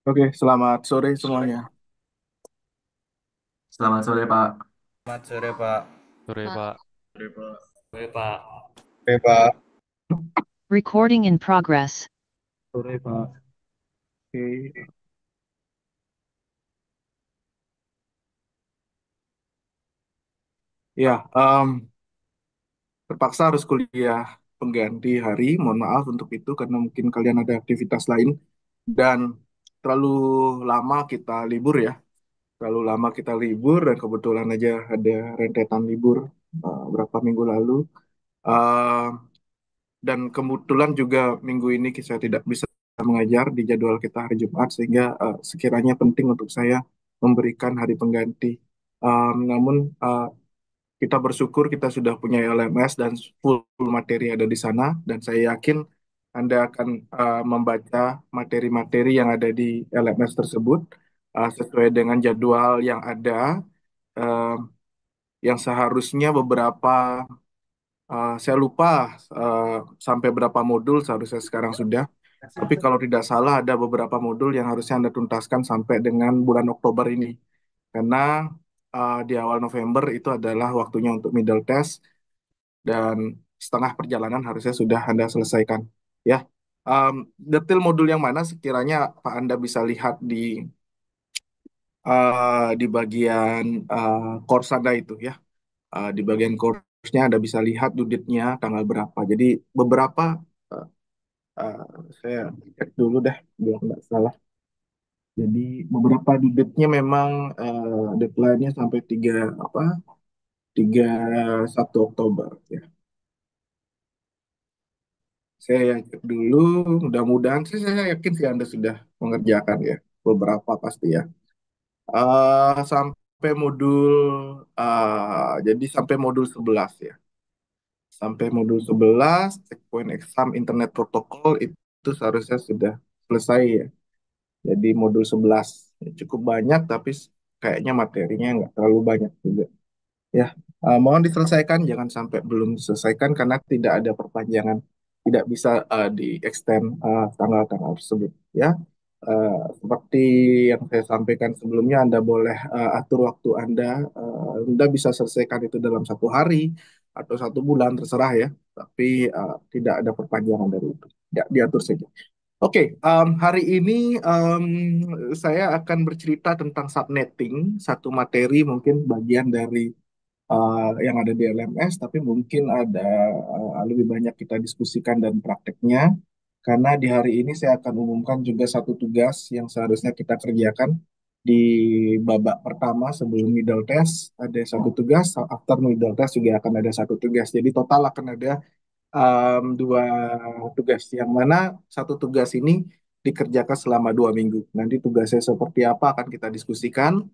Oke, selamat sore semuanya. Selamat sore, Pak. Selamat sore Pak. Sore Pak. Sore Pak. Oke, Pak. Recording in progress. Sore, Pak. Oke. Ya, terpaksa harus kuliah pengganti hari. Mohon maaf untuk itu karena mungkin kalian ada aktivitas lain dan terlalu lama kita libur ya. Terlalu lama kita libur dan kebetulan aja ada rentetan libur berapa minggu lalu. Eh, dan kebetulan juga minggu ini saya tidak bisa mengajar di jadwal kita hari Jumat sehingga sekiranya penting untuk saya memberikan hari pengganti. Namun kita bersyukur kita sudah punya LMS dan full materi ada di sana dan saya yakin Anda akan membaca materi-materi yang ada di LMS tersebut sesuai dengan jadwal yang ada, eh, yang seharusnya beberapa, saya lupa eh, sampai berapa modul seharusnya sekarang sudah. Tapi kalau tidak salah ada beberapa modul yang harusnya Anda tuntaskan sampai dengan bulan Oktober ini. Karena di awal November itu adalah waktunya untuk middle test dan setengah perjalanan harusnya sudah Anda selesaikan. Ya, detail modul yang mana sekiranya Pak Anda bisa lihat di bagian course Anda itu ya. Di bagian course-nya Anda bisa lihat due date-nya tanggal berapa. Jadi beberapa uh, uh, saya cek dulu deh biar nggak salah. Jadi beberapa due date-nya memang deadline-nya sampai 31 Oktober ya. Saya cek dulu, mudah-mudahan saya yakin sih Anda sudah mengerjakan ya, beberapa pasti ya. Sampai modul, jadi sampai modul 11 ya. Sampai modul 11 checkpoint exam internet protokol itu seharusnya sudah selesai ya. Jadi modul 11 ya, cukup banyak tapi kayaknya materinya nggak terlalu banyak juga. Ya, mohon diselesaikan, jangan sampai belum diselesaikan karena tidak ada perpanjangan, tidak bisa di-extend tanggal-tanggal tersebut. Ya, seperti yang saya sampaikan sebelumnya, Anda boleh atur waktu Anda, Anda bisa selesaikan itu dalam 1 hari atau 1 bulan, terserah ya. Tapi tidak ada perpanjangan dari itu. Ya, diatur saja. Oke, hari ini saya akan bercerita tentang subnetting, satu materi mungkin bagian dari yang ada di LMS, tapi mungkin ada lebih banyak kita diskusikan dan prakteknya. Karena di hari ini saya akan umumkan juga satu tugas yang seharusnya kita kerjakan di babak pertama sebelum middle test. Ada satu tugas, after middle test juga akan ada satu tugas. Jadi total akan ada 2 tugas, yang mana satu tugas ini dikerjakan selama 2 minggu. Nanti tugasnya seperti apa akan kita diskusikan.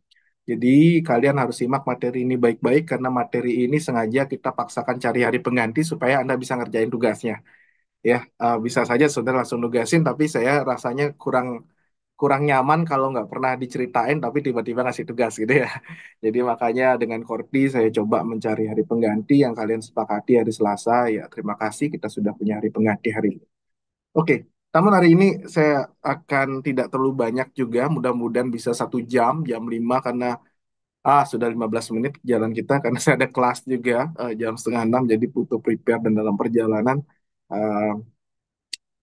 Jadi kalian harus simak materi ini baik-baik karena materi ini sengaja kita paksakan cari hari pengganti supaya Anda bisa ngerjain tugasnya. Ya, bisa saja saudara langsung nugasin, tapi saya rasanya kurang kurang nyaman kalau nggak pernah diceritain tapi tiba-tiba ngasih tugas gitu ya. Jadi makanya dengan Korti saya coba mencari hari pengganti yang kalian sepakati hari Selasa. Ya, terima kasih kita sudah punya hari pengganti hari ini. Oke, namun hari ini saya akan tidak terlalu banyak juga. Mudah-mudahan bisa 1 jam, jam 5 karena sudah 15 menit jalan kita karena saya ada kelas juga jam setengah 6 jadi butuh prepare dan dalam perjalanan eh,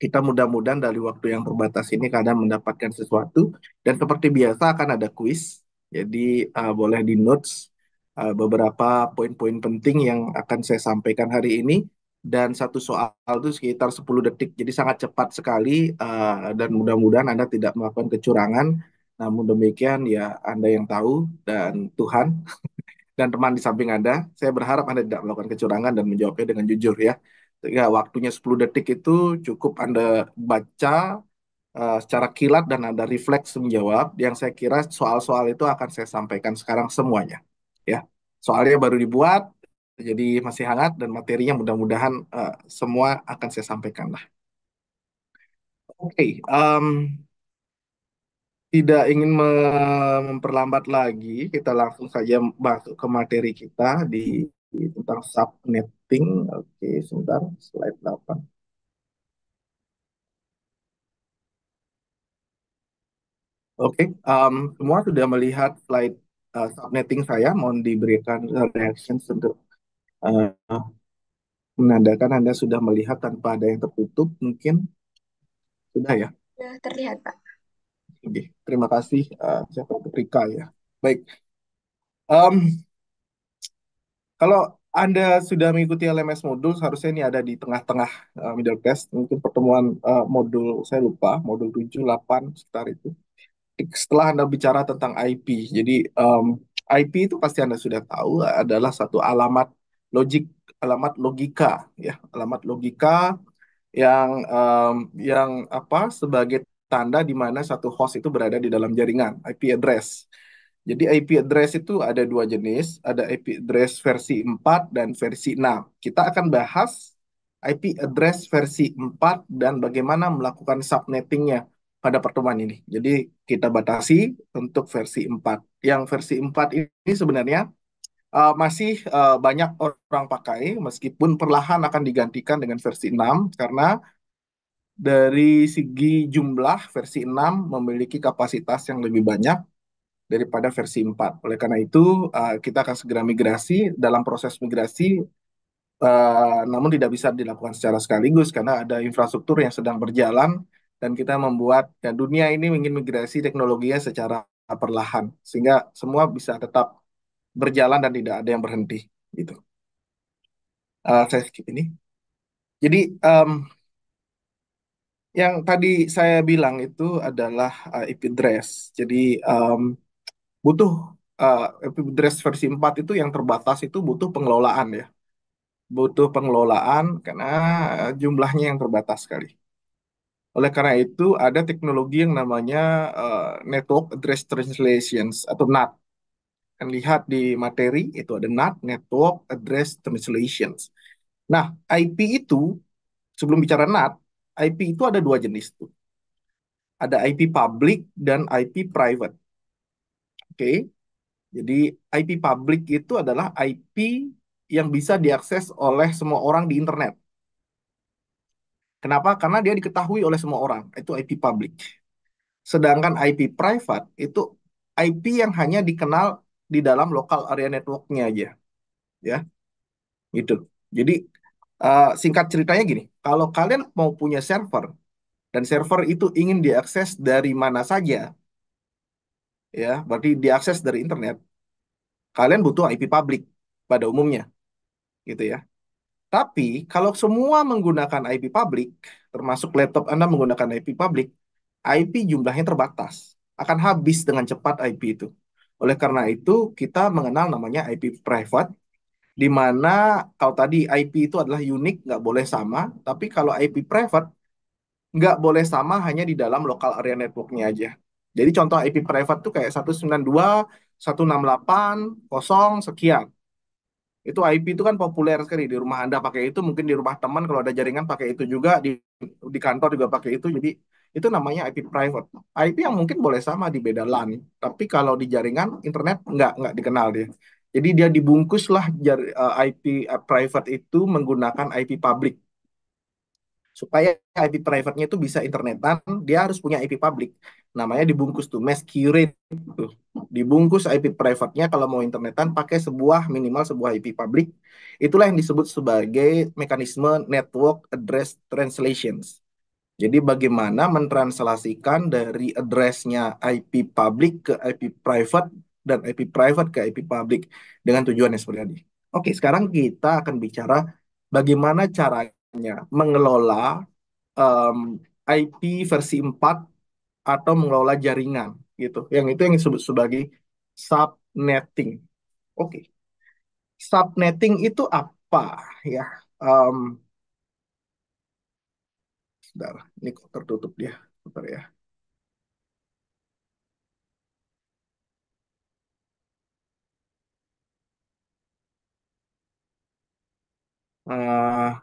kita mudah-mudahan dari waktu yang terbatas ini kadang mendapatkan sesuatu dan seperti biasa akan ada kuis. Jadi boleh di notes beberapa poin-poin penting yang akan saya sampaikan hari ini dan satu soal itu sekitar 10 detik. Jadi sangat cepat sekali dan mudah-mudahan Anda tidak melakukan kecurangan. Namun demikian ya Anda yang tahu dan Tuhan dan teman di samping Anda. Saya berharap Anda tidak melakukan kecurangan dan menjawabnya dengan jujur ya. Ya, waktunya 10 detik itu cukup Anda baca secara kilat dan Anda refleks menjawab. Yang saya kira soal-soal itu akan saya sampaikan sekarang semuanya. Ya, soalnya baru dibuat, jadi masih hangat dan materinya mudah-mudahan semua akan saya sampaikan lah. Oke, tidak ingin memperlambat lagi, kita langsung saja masuk ke materi kita tentang subnetting. Oke, sebentar, slide 8. Oke, semua sudah melihat slide subnetting saya. Mohon diberikan reactions untuk uh, menandakan Anda sudah melihat tanpa ada yang tertutup. Mungkin sudah ya. Sudah terlihat, Pak. Oke, terima kasih siapa itu Rika ya. Baik, Em, kalau Anda sudah mengikuti LMS modul, seharusnya ini ada di tengah-tengah middle class. Mungkin pertemuan modul, saya lupa, modul 7, 8, sekitar itu. Setelah Anda bicara tentang IP, jadi IP itu pasti Anda sudah tahu adalah satu alamat logik, alamat logika, ya, alamat logika yang apa sebagai tanda di mana satu host itu berada di dalam jaringan, IP address. Jadi IP address itu ada dua jenis, ada IP address versi 4 dan versi 6. Kita akan bahas IP address versi 4 dan bagaimana melakukan subnettingnya pada pertemuan ini. Jadi kita batasi untuk versi 4. Yang versi 4 ini sebenarnya masih banyak orang pakai, meskipun perlahan akan digantikan dengan versi 6, karena dari segi jumlah versi 6 memiliki kapasitas yang lebih banyak daripada versi 4. Oleh karena itu, kita akan segera migrasi. Dalam proses migrasi, namun tidak bisa dilakukan secara sekaligus karena ada infrastruktur yang sedang berjalan dan kita membuat dan dunia ini ingin migrasi teknologinya secara perlahan sehingga semua bisa tetap berjalan dan tidak ada yang berhenti gitu. Saya skip ini. Jadi yang tadi saya bilang itu adalah IP address. Jadi butuh IP address versi 4 itu yang terbatas itu butuh pengelolaan ya. Butuh pengelolaan karena jumlahnya yang terbatas sekali. Oleh karena itu, ada teknologi yang namanya Network Address Translations atau NAT. Kan lihat di materi, itu ada NAT, Network Address Translations. Nah, IP itu, sebelum bicara NAT, IP itu ada dua jenis tuh. Ada IP public dan IP private. Oke, jadi IP public itu adalah IP yang bisa diakses oleh semua orang di internet. Kenapa? Karena dia diketahui oleh semua orang. Itu IP public. Sedangkan IP private itu IP yang hanya dikenal di dalam local area network-nya aja, ya, gitu. Jadi singkat ceritanya gini, kalau kalian mau punya server dan server itu ingin diakses dari mana saja, ya, berarti diakses dari internet, kalian butuh IP public pada umumnya, gitu ya. Tapi kalau semua menggunakan IP public, termasuk laptop Anda menggunakan IP public, IP jumlahnya terbatas, akan habis dengan cepat IP itu. Oleh karena itu, kita mengenal namanya IP private, di mana kalau tadi IP itu adalah unik, nggak boleh sama, tapi kalau IP private, nggak boleh sama hanya di dalam local area network-nya aja. Jadi contoh IP private tuh kayak 192.168.0 sekian. Itu IP itu kan populer sekali di rumah Anda pakai itu, mungkin di rumah teman kalau ada jaringan pakai itu juga, di kantor juga pakai itu. Jadi itu namanya IP private. IP yang mungkin boleh sama di beda LAN, tapi kalau di jaringan internet nggak dikenal dia. Jadi dia dibungkuslah IP private itu menggunakan IP public. Supaya IP private-nya itu bisa internetan, dia harus punya IP public. Namanya dibungkus tuh, mask curate tuh. Dibungkus IP private-nya kalau mau internetan pakai minimal sebuah IP public. Itulah yang disebut sebagai mekanisme network address translations. Jadi bagaimana mentranslasikan dari address-nya IP public ke IP private dan IP private ke IP public dengan tujuan yang seperti tadi. Oke, sekarang kita akan bicara bagaimana caranya mengelola em, IP versi 4 atau mengelola jaringan gitu. Yang itu yang disebut sebagai subnetting. Oke, subnetting itu apa ya? Em, Sebentar, ini kok tertutup dia. Sebentar ya. Eh,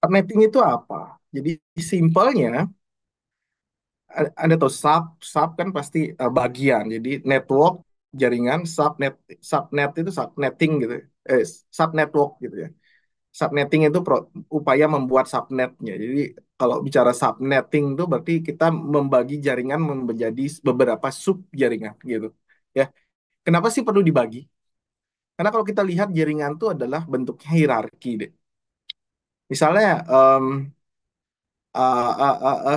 Subnetting itu apa? Jadi simpelnya Anda tahu sub kan pasti bagian. Jadi network jaringan subnet itu subnetting gitu. Subnetwork gitu ya. Subnetting itu upaya membuat subnetnya. Jadi kalau bicara subnetting itu berarti kita membagi jaringan menjadi beberapa sub jaringan gitu. Ya, kenapa sih perlu dibagi? Karena kalau kita lihat jaringan itu adalah bentuknya hierarki deh. Misalnya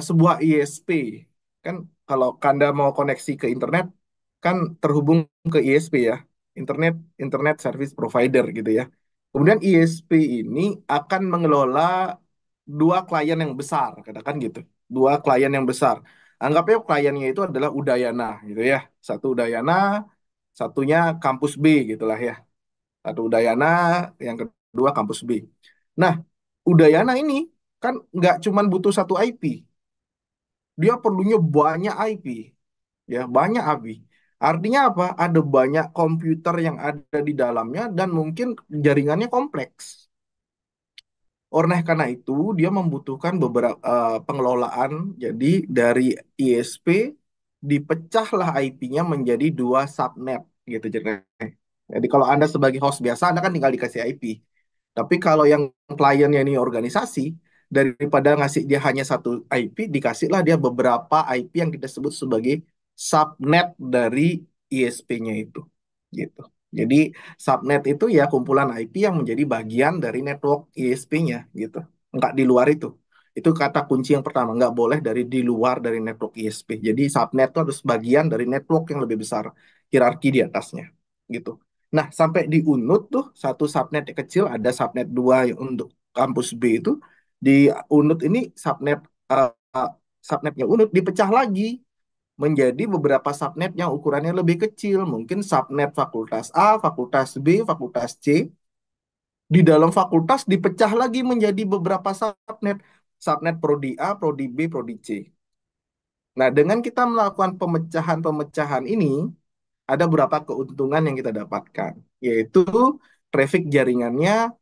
sebuah ISP kan, kalau Anda mau koneksi ke internet kan terhubung ke ISP ya, internet internet service provider gitu ya. Kemudian ISP ini akan mengelola dua klien yang besar, katakan gitu, dua klien yang besar. Anggapnya kliennya itu adalah Udayana gitu ya, satu Udayana, satunya kampus B gitulah ya, satu Udayana, yang kedua kampus B. Nah, Udayana ini kan nggak cuman butuh satu IP, dia perlunya banyak IP, ya banyak IP. Artinya apa? Ada banyak komputer yang ada di dalamnya dan mungkin jaringannya kompleks. Oleh karena itu, dia membutuhkan beberapa pengelolaan. Jadi dari ISP dipecahlah IP-nya menjadi dua subnet gitu ceritanya. Jadi kalau Anda sebagai host biasa, Anda kan tinggal dikasih IP. Tapi kalau yang kliennya ini organisasi, daripada ngasih dia hanya satu IP, dikasihlah dia beberapa IP yang kita sebut sebagai subnet dari ISP-nya itu. Gitu. Jadi subnet itu ya kumpulan IP yang menjadi bagian dari network ISP-nya gitu. Nggak di luar itu. Itu kata kunci yang pertama, nggak boleh dari di luar dari network ISP. Jadi subnet itu harus bagian dari network yang lebih besar, hierarki di atasnya gitu. Nah, sampai di UNUT tuh satu subnet yang kecil, ada subnet 2 yang untuk kampus B itu. Di UNUT ini subnetnya UNUT dipecah lagi menjadi beberapa subnet yang ukurannya lebih kecil. Mungkin subnet fakultas A, fakultas B, fakultas C. Di dalam fakultas dipecah lagi menjadi beberapa subnet. Subnet prodi A, prodi B, prodi C. Nah, dengan kita melakukan pemecahan-pemecahan ini, ada beberapa keuntungan yang kita dapatkan, yaitu traffic jaringannya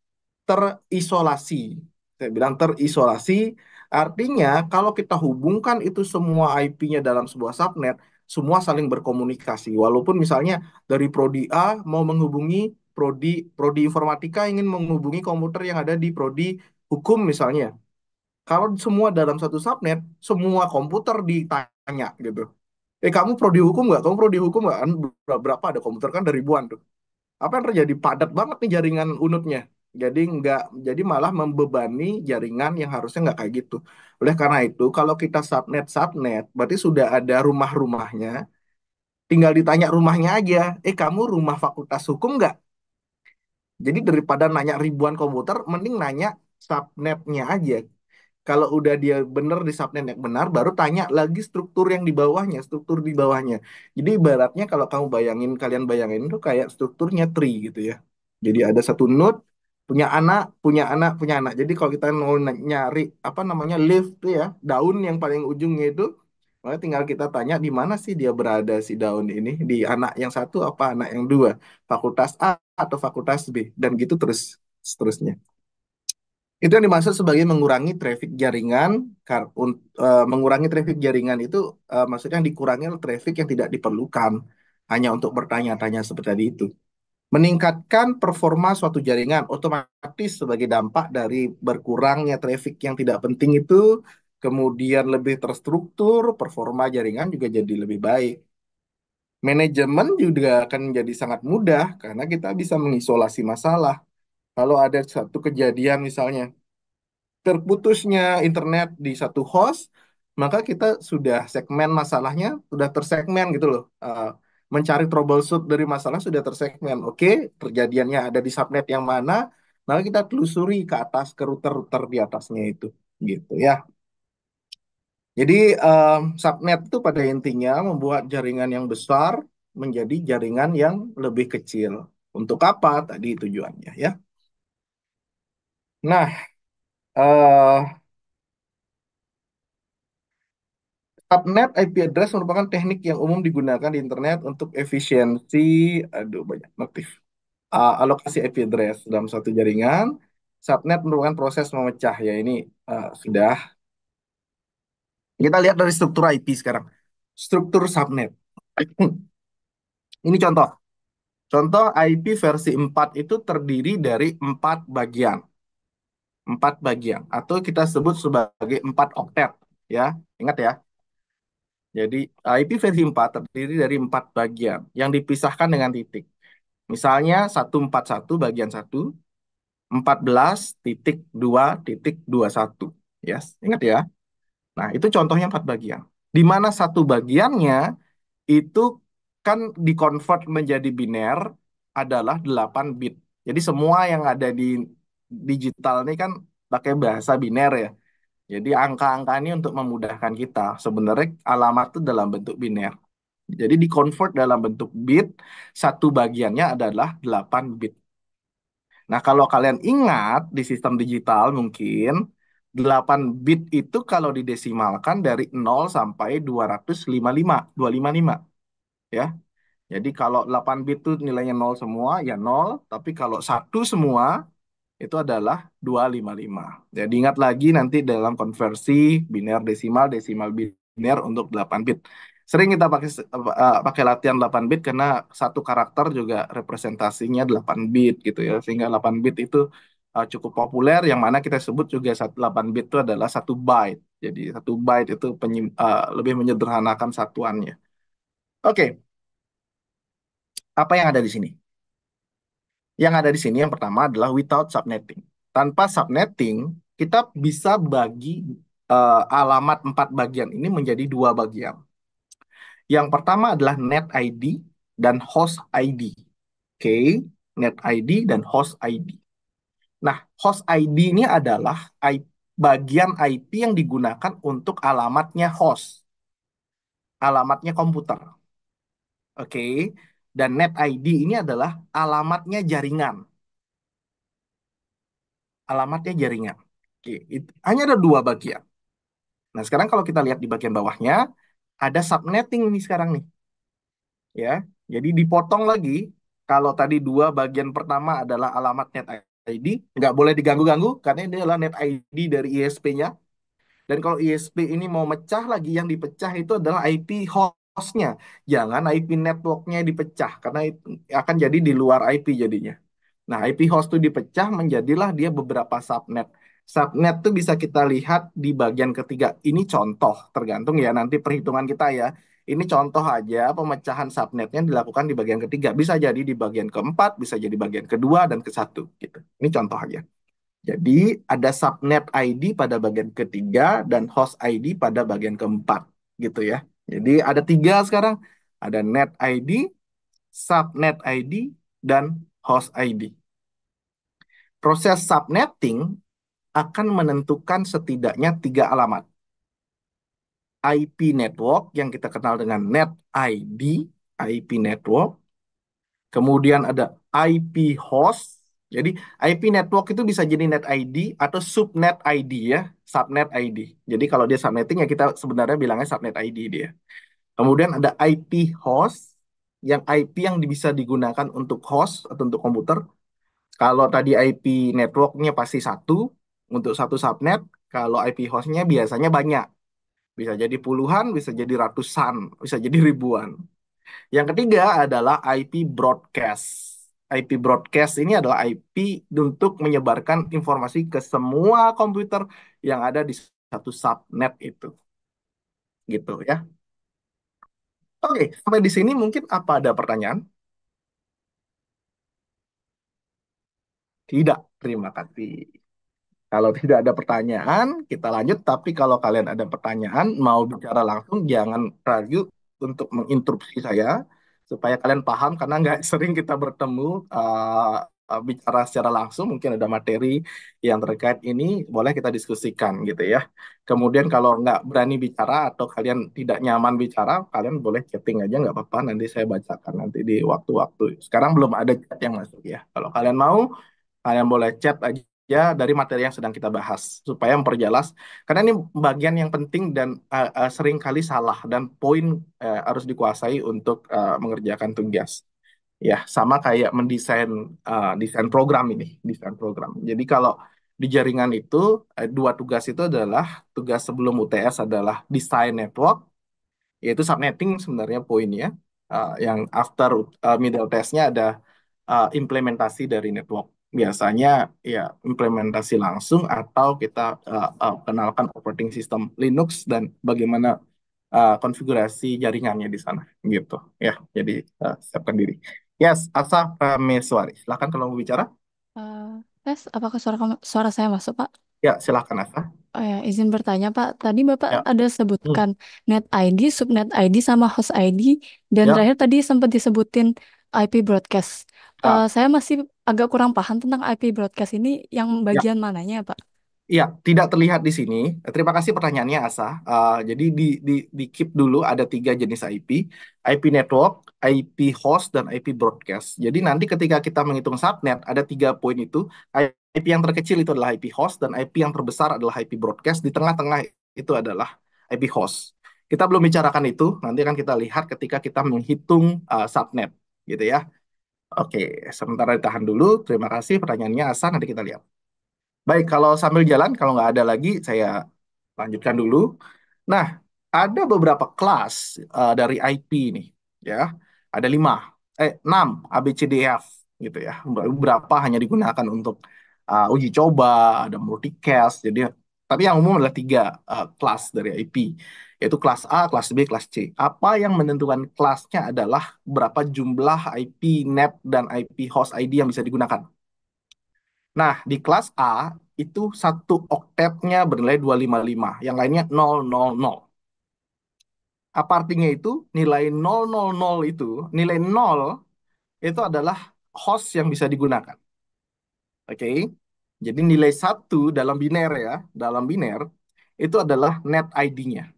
terisolasi. Saya bilang terisolasi, artinya kalau kita hubungkan itu semua IP-nya dalam sebuah subnet, semua saling berkomunikasi. Walaupun misalnya dari prodi A mau menghubungi prodi prodi informatika ingin menghubungi komputer yang ada di prodi hukum misalnya. Kalau semua dalam satu subnet, semua komputer ditanya gitu. Kamu prodi hukum nggak? Kamu prodi hukum nggak? Kan berapa ada komputer kan ada ribuan tuh. Apa yang terjadi? Padat banget nih jaringan unutnya. Jadi nggak, jadi malah membebani jaringan yang harusnya nggak kayak gitu. Oleh karena itu, kalau kita subnet, berarti sudah ada rumah-rumahnya. Tinggal ditanya rumahnya aja. Kamu rumah fakultas hukum nggak? Jadi daripada nanya ribuan komputer, mending nanya subnetnya aja. Kalau udah dia bener di subnet yang benar, baru tanya lagi struktur yang di bawahnya, struktur di bawahnya. Jadi ibaratnya kalau kamu bayangin, kalian bayangin itu kayak strukturnya tree gitu ya. Jadi ada satu node, punya anak, punya anak, punya anak. Jadi kalau kita mau nyari apa namanya leaf tuh ya, daun yang paling ujungnya itu, maka tinggal kita tanya di mana sih dia berada si daun ini, di anak yang satu apa anak yang dua, fakultas A atau fakultas B, dan gitu terus seterusnya. Itu yang dimaksud sebagai mengurangi traffic jaringan. Mengurangi traffic jaringan itu maksudnya dikurangi traffic yang tidak diperlukan hanya untuk bertanya-tanya seperti tadi itu. Meningkatkan performa suatu jaringan otomatis sebagai dampak dari berkurangnya traffic yang tidak penting itu, kemudian lebih terstruktur, performa jaringan juga jadi lebih baik. Manajemen juga akan menjadi sangat mudah karena kita bisa mengisolasi masalah. Kalau ada satu kejadian misalnya terputusnya internet di satu host, maka kita sudah segmen masalahnya, sudah tersegmen gitu loh. Mencari troubleshoot dari masalah sudah tersegmen. Oke, terjadiannya ada di subnet yang mana, maka kita telusuri ke atas, ke router-router di atasnya itu. Gitu ya. Jadi subnet itu pada intinya membuat jaringan yang besar menjadi jaringan yang lebih kecil. Untuk apa? Tadi tujuannya ya. Nah, eh subnet IP address merupakan teknik yang umum digunakan di internet untuk efisiensi, aduh banyak notif, alokasi IP address dalam satu jaringan. Subnet merupakan proses memecah ya ini sudah. Kita lihat dari struktur IP sekarang. Struktur subnet. Ini contoh. Contoh IP versi 4 itu terdiri dari 4 bagian. 4 bagian atau kita sebut sebagai 4 oktet ya. Ingat ya. Jadi IP versi 4 terdiri dari 4 bagian yang dipisahkan dengan titik. Misalnya 141 bagian 1, 14.2.21. Yes, ingat ya. Nah, itu contohnya 4 bagian. Di mana satu bagiannya itu kan dikonvert menjadi biner adalah 8 bit. Jadi semua yang ada di digital ini kan pakai bahasa biner ya. Jadi angka-angka ini untuk memudahkan kita. Sebenarnya alamat itu dalam bentuk biner. Jadi dikonvert dalam bentuk bit, satu bagiannya adalah 8 bit. Nah, kalau kalian ingat di sistem digital mungkin 8 bit itu kalau didesimalkan dari 0 sampai 255, 255 ya. Jadi kalau 8 bit itu nilainya 0 semua ya 0, tapi kalau satu semua itu adalah 255. Jadi ingat lagi nanti dalam konversi biner desimal, desimal biner untuk 8 bit. Sering kita pakai latihan 8 bit karena satu karakter juga representasinya 8 bit gitu ya. Sehingga 8 bit itu cukup populer yang mana kita sebut juga 8 bit itu adalah satu byte. Jadi satu byte itu lebih menyederhanakan satuannya. Oke, apa yang ada di sini? Yang ada di sini yang pertama adalah without subnetting. Tanpa subnetting, kita bisa bagi alamat 4 bagian ini menjadi 2 bagian. Yang pertama adalah net ID dan host ID. Oke, net ID dan host ID. Nah, host ID ini adalah bagian IP yang digunakan untuk alamatnya host, alamatnya komputer. Oke, dan net ID ini adalah alamatnya jaringan. Alamatnya jaringan. Oke, hanya ada 2 bagian. Nah, sekarang kalau kita lihat di bagian bawahnya, ada subnetting nih sekarang nih, ya. Jadi dipotong lagi. Kalau tadi 2 bagian pertama adalah alamat net ID, nggak boleh diganggu-ganggu karena ini adalah net ID dari ISP-nya. Dan kalau ISP ini mau mecah lagi, yang dipecah itu adalah IP hostnya. Jangan IP networknya dipecah karena itu akan jadi di luar IP jadinya. Nah, IP host itu dipecah menjadilah dia beberapa subnet. Subnet itu bisa kita lihat di bagian ketiga. Ini contoh, tergantung ya nanti perhitungan kita ya. Ini contoh aja pemecahan subnetnya dilakukan di bagian ketiga. Bisa jadi di bagian keempat, bisa jadi bagian kedua dan ke satu gitu. Ini contoh aja. Jadi ada subnet ID pada bagian ketiga dan host ID pada bagian keempat gitu ya. Jadi ada 3 sekarang. Ada net ID, subnet ID, dan host ID. Proses subnetting akan menentukan setidaknya 3 alamat. IP network yang kita kenal dengan net ID, IP network. Kemudian ada IP host. Jadi IP network itu bisa jadi net ID atau subnet ID ya, subnet ID. Jadi kalau dia subnetting ya kita sebenarnya bilangnya subnet ID dia. Kemudian ada IP host, yang IP yang bisa digunakan untuk host atau untuk komputer. Kalau tadi IP networknya pasti satu untuk satu subnet, kalau IP hostnya biasanya banyak. Bisa jadi puluhan, bisa jadi ratusan, bisa jadi ribuan. Yang ketiga adalah IP broadcast. IP broadcast ini adalah IP untuk menyebarkan informasi ke semua komputer yang ada di satu subnet itu. Gitu ya. Oke, sampai di sini mungkin apa ada pertanyaan? Tidak, terima kasih. Kalau tidak ada pertanyaan, kita lanjut. Tapi kalau kalian ada pertanyaan, mau bicara langsung, jangan ragu untuk menginterupsi saya supaya kalian paham karena nggak sering kita bertemu bicara secara langsung. Mungkin ada materi yang terkait ini, boleh kita diskusikan gitu ya. Kemudian kalau nggak berani bicara atau kalian tidak nyaman bicara, kalian boleh chatting aja nggak apa-apa. Nanti saya bacakan nanti di waktu-waktu. Sekarang belum ada chat yang masuk ya. Kalau kalian mau, kalian boleh chat aja dari materi yang sedang kita bahas supaya memperjelas karena ini bagian yang penting dan sering kali salah dan poin harus dikuasai untuk mengerjakan tugas. Ya, sama kayak mendesain desain program ini, desain program. Jadi kalau di jaringan itu 2 tugas itu adalah tugas sebelum UTS adalah desain network, yaitu subnetting sebenarnya poinnya. Yang after middle testnya ada implementasi dari network. biasanya ya implementasi langsung atau kita kenalkan operating system Linux dan bagaimana konfigurasi jaringannya di sana gitu ya. Jadi siapkan diri. Yes, Asa Prameswari. Silakan kalau mau bicara. Eh, Tes, apakah suara saya masuk, Pak? Ya, silakan Asa. Oh ya, izin bertanya, Pak. Tadi Bapak Ya. ada Hmm. sebutkan net ID, subnet ID, sama host ID, dan Ya. terakhir tadi sempat disebutin IP broadcast. Ya. Saya masih agak kurang paham tentang IP broadcast ini, yang Ya. bagian mananya, Pak? Iya, tidak terlihat di sini. Terima kasih pertanyaannya, Asa. Jadi di keep dulu ada tiga jenis IP network, IP host, dan IP broadcast. Jadi nanti ketika kita menghitung subnet, ada tiga poin itu. IP yang terkecil itu adalah IP host, dan IP yang terbesar adalah IP broadcast. Di tengah-tengah itu adalah IP host. Kita belum bicarakan itu, nanti akan kita lihat ketika kita menghitung subnet, gitu ya. Oke, sementara ditahan dulu. Terima kasih pertanyaannya, Asa. Nanti kita lihat. Baik, kalau sambil jalan, kalau nggak ada lagi, saya lanjutkan dulu. Nah, ada beberapa kelas dari IP ini, ya. Ada enam, A, B, C, D, E, F, gitu ya. Beberapa hanya digunakan untuk uji coba, ada multicast. Jadi, tapi yang umum adalah tiga kelas dari IP, yaitu kelas A, kelas B, kelas C. Apa yang menentukan kelasnya adalah berapa jumlah IP NAP dan IP host ID yang bisa digunakan. Nah, di kelas A itu satu oktetnya bernilai 255, yang lainnya 000. Apa artinya itu? Nilai 000 itu, nilai 0 itu adalah host yang bisa digunakan. Oke. Jadi nilai satu dalam biner ya, dalam biner itu adalah net ID-nya.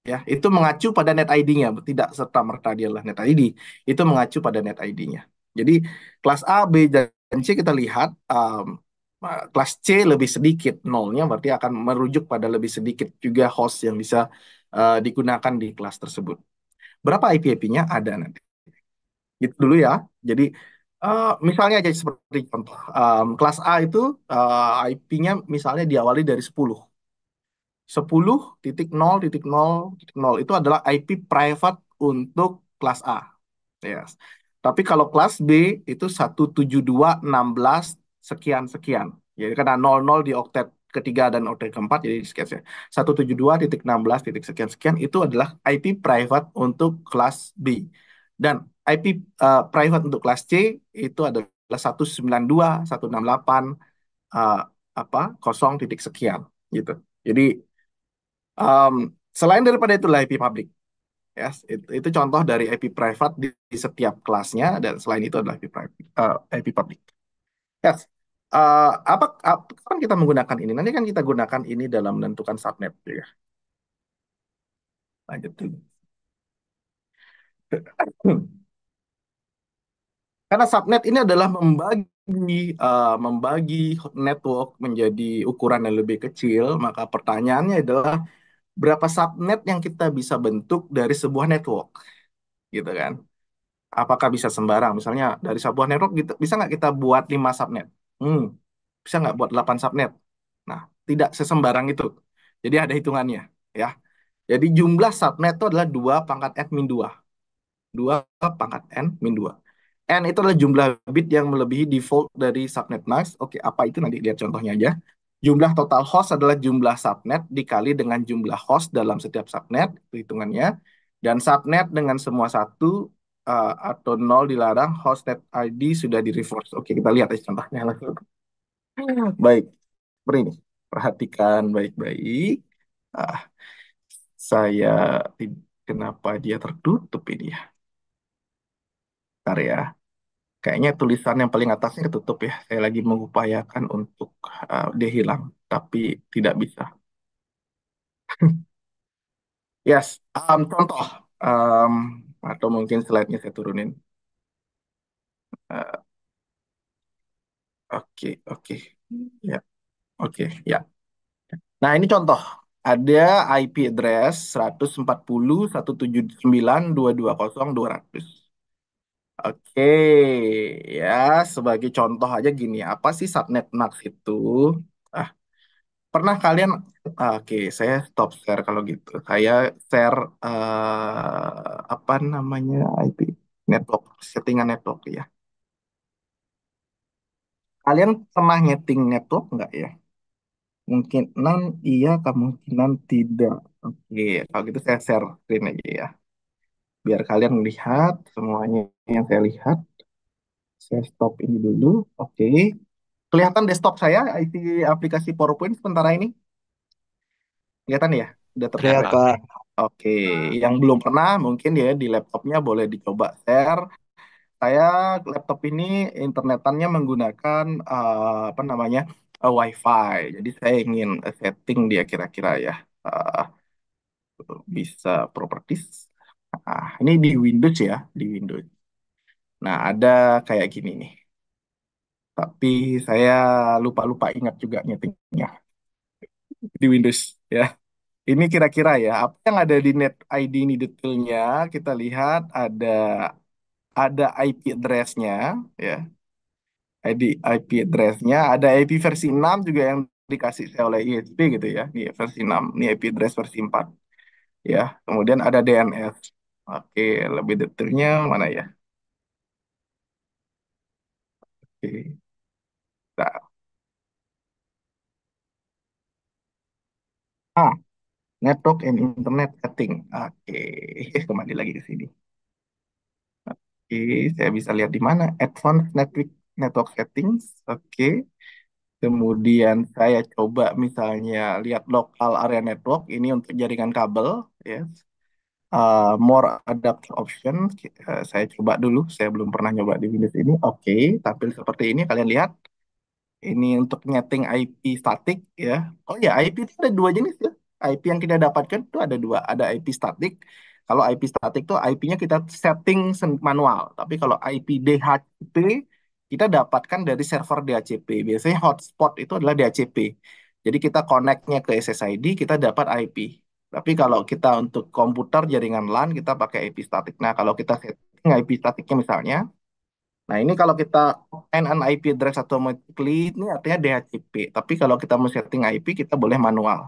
Ya, itu mengacu pada net ID-nya, tidak serta-merta dia adalah net ID. Itu mengacu pada net ID-nya. Jadi kelas A, B, dan C kita lihat kelas C lebih sedikit nolnya, berarti akan merujuk pada lebih sedikit juga host yang bisa digunakan di kelas tersebut. Berapa IP-IP-nya ada nanti. Gitu dulu ya. Jadi misalnya aja seperti contoh, kelas A itu IP-nya misalnya diawali dari 10. 10.0.0.0 itu adalah IP private untuk kelas A. Yes. Tapi kalau kelas B itu 172.16 sekian-sekian. Jadi karena 00 di oktet ketiga dan oktet keempat, jadi sekian sekian. 172.16 titik sekian-sekian itu adalah IP private untuk kelas B. Dan IP private untuk kelas C itu adalah 192.168 eh, apa 0 titik sekian gitu. Jadi um, selain daripada itulah IP public. Ya, itu contoh dari IP private di setiap kelasnya dan selain itu adalah IP private, IP public. Yes. Kapan kita menggunakan ini? Nanti kan kita gunakan ini dalam menentukan subnet, ya. Lanjut dulu. Karena subnet ini adalah membagi network menjadi ukuran yang lebih kecil, maka pertanyaannya adalah berapa subnet yang kita bisa bentuk dari sebuah network, gitu kan? Apakah bisa sembarang? Misalnya dari sebuah network bisa nggak kita buat 5 subnet? Hmm, bisa nggak buat 8 subnet? Nah, tidak sesembarang itu. Jadi ada hitungannya, ya. Jadi jumlah subnet itu adalah 2 pangkat n min 2. 2 pangkat n min 2. N itu adalah jumlah bit yang melebihi default dari subnet mask. Oke, apa itu? Nanti lihat contohnya aja. Jumlah total host adalah jumlah subnet dikali dengan jumlah host dalam setiap subnet, itu hitungannya. Dan subnet dengan semua satu atau nol dilarang, hostnet ID sudah di reverse. Oke, kita lihat aja contohnya langsung. Baik, seperti ini. Perhatikan baik-baik. Ah, saya kenapa dia tertutup ini ya? Bentar ya. Kayaknya tulisan yang paling atasnya ketutup ya. Saya lagi mengupayakan untuk dia hilang, tapi tidak bisa. Yes, contoh. Um, atau mungkin slide-nya saya turunin. Uh, oke, oke. Ya, oke, ya. Nah, ini contoh. Ada IP address 140.179.220.200. Oke, ya sebagai contoh aja gini, apa sih subnet max itu? Ah, pernah kalian, oke, saya stop share kalau gitu. Saya share apa namanya IP network, settingan network ya. Kalian pernah nyeting network nggak ya? Kemungkinan iya, kemungkinan tidak. Oke, kalau gitu saya share screen aja ya. Biar kalian melihat semuanya yang saya lihat. Saya stop ini dulu. Oke. Kelihatan desktop saya, isi aplikasi PowerPoint sementara ini. Kelihatan ya? Udah Lihat, tershare. Pak. Oke. Yang belum pernah mungkin ya di laptopnya boleh dicoba share. Saya laptop ini internetannya menggunakan apa namanya WiFi. Jadi saya ingin setting dia kira-kira ya. Eh, Bisa properties. Ini di Windows ya, di Windows. Nah, ada kayak gini nih. Tapi saya lupa-lupa ingat juga nyetingnya di Windows ya. Ini kira-kira ya, apa yang ada di Net ID ini detailnya, kita lihat ada IP address-nya ya. IP address-nya, ada IP versi 6 juga yang dikasih saya oleh ISP gitu ya. Ini versi 6, ini IP address versi 4 ya. Kemudian ada DNS. Oke, lebih detailnya mana ya? Oke. Nah, ah, network and internet setting. Oke, kembali lagi ke sini. Oke, saya bisa lihat di mana? Advanced network settings. Oke. Kemudian saya coba misalnya lihat local area network ini untuk jaringan kabel, ya. More adaptive option. Saya coba dulu. Saya belum pernah nyoba di Windows ini. Oke, tampil seperti ini. Kalian lihat. Ini untuk nyeting IP statik ya. Oh ya, IP itu ada dua jenis ya. IP yang kita dapatkan itu ada dua. Ada IP statik. Kalau IP statik itu IP-nya kita setting manual. Tapi kalau IP DHCP kita dapatkan dari server DHCP. Biasanya hotspot itu adalah DHCP. Jadi kita connect-nya ke SSID, kita dapat IP. Tapi kalau kita untuk komputer jaringan LAN, kita pakai IP statik. Nah, kalau kita setting IP statiknya misalnya, nah, ini kalau kita assign an IP address automatically, ini artinya DHCP. Tapi kalau kita mau setting IP, kita boleh manual.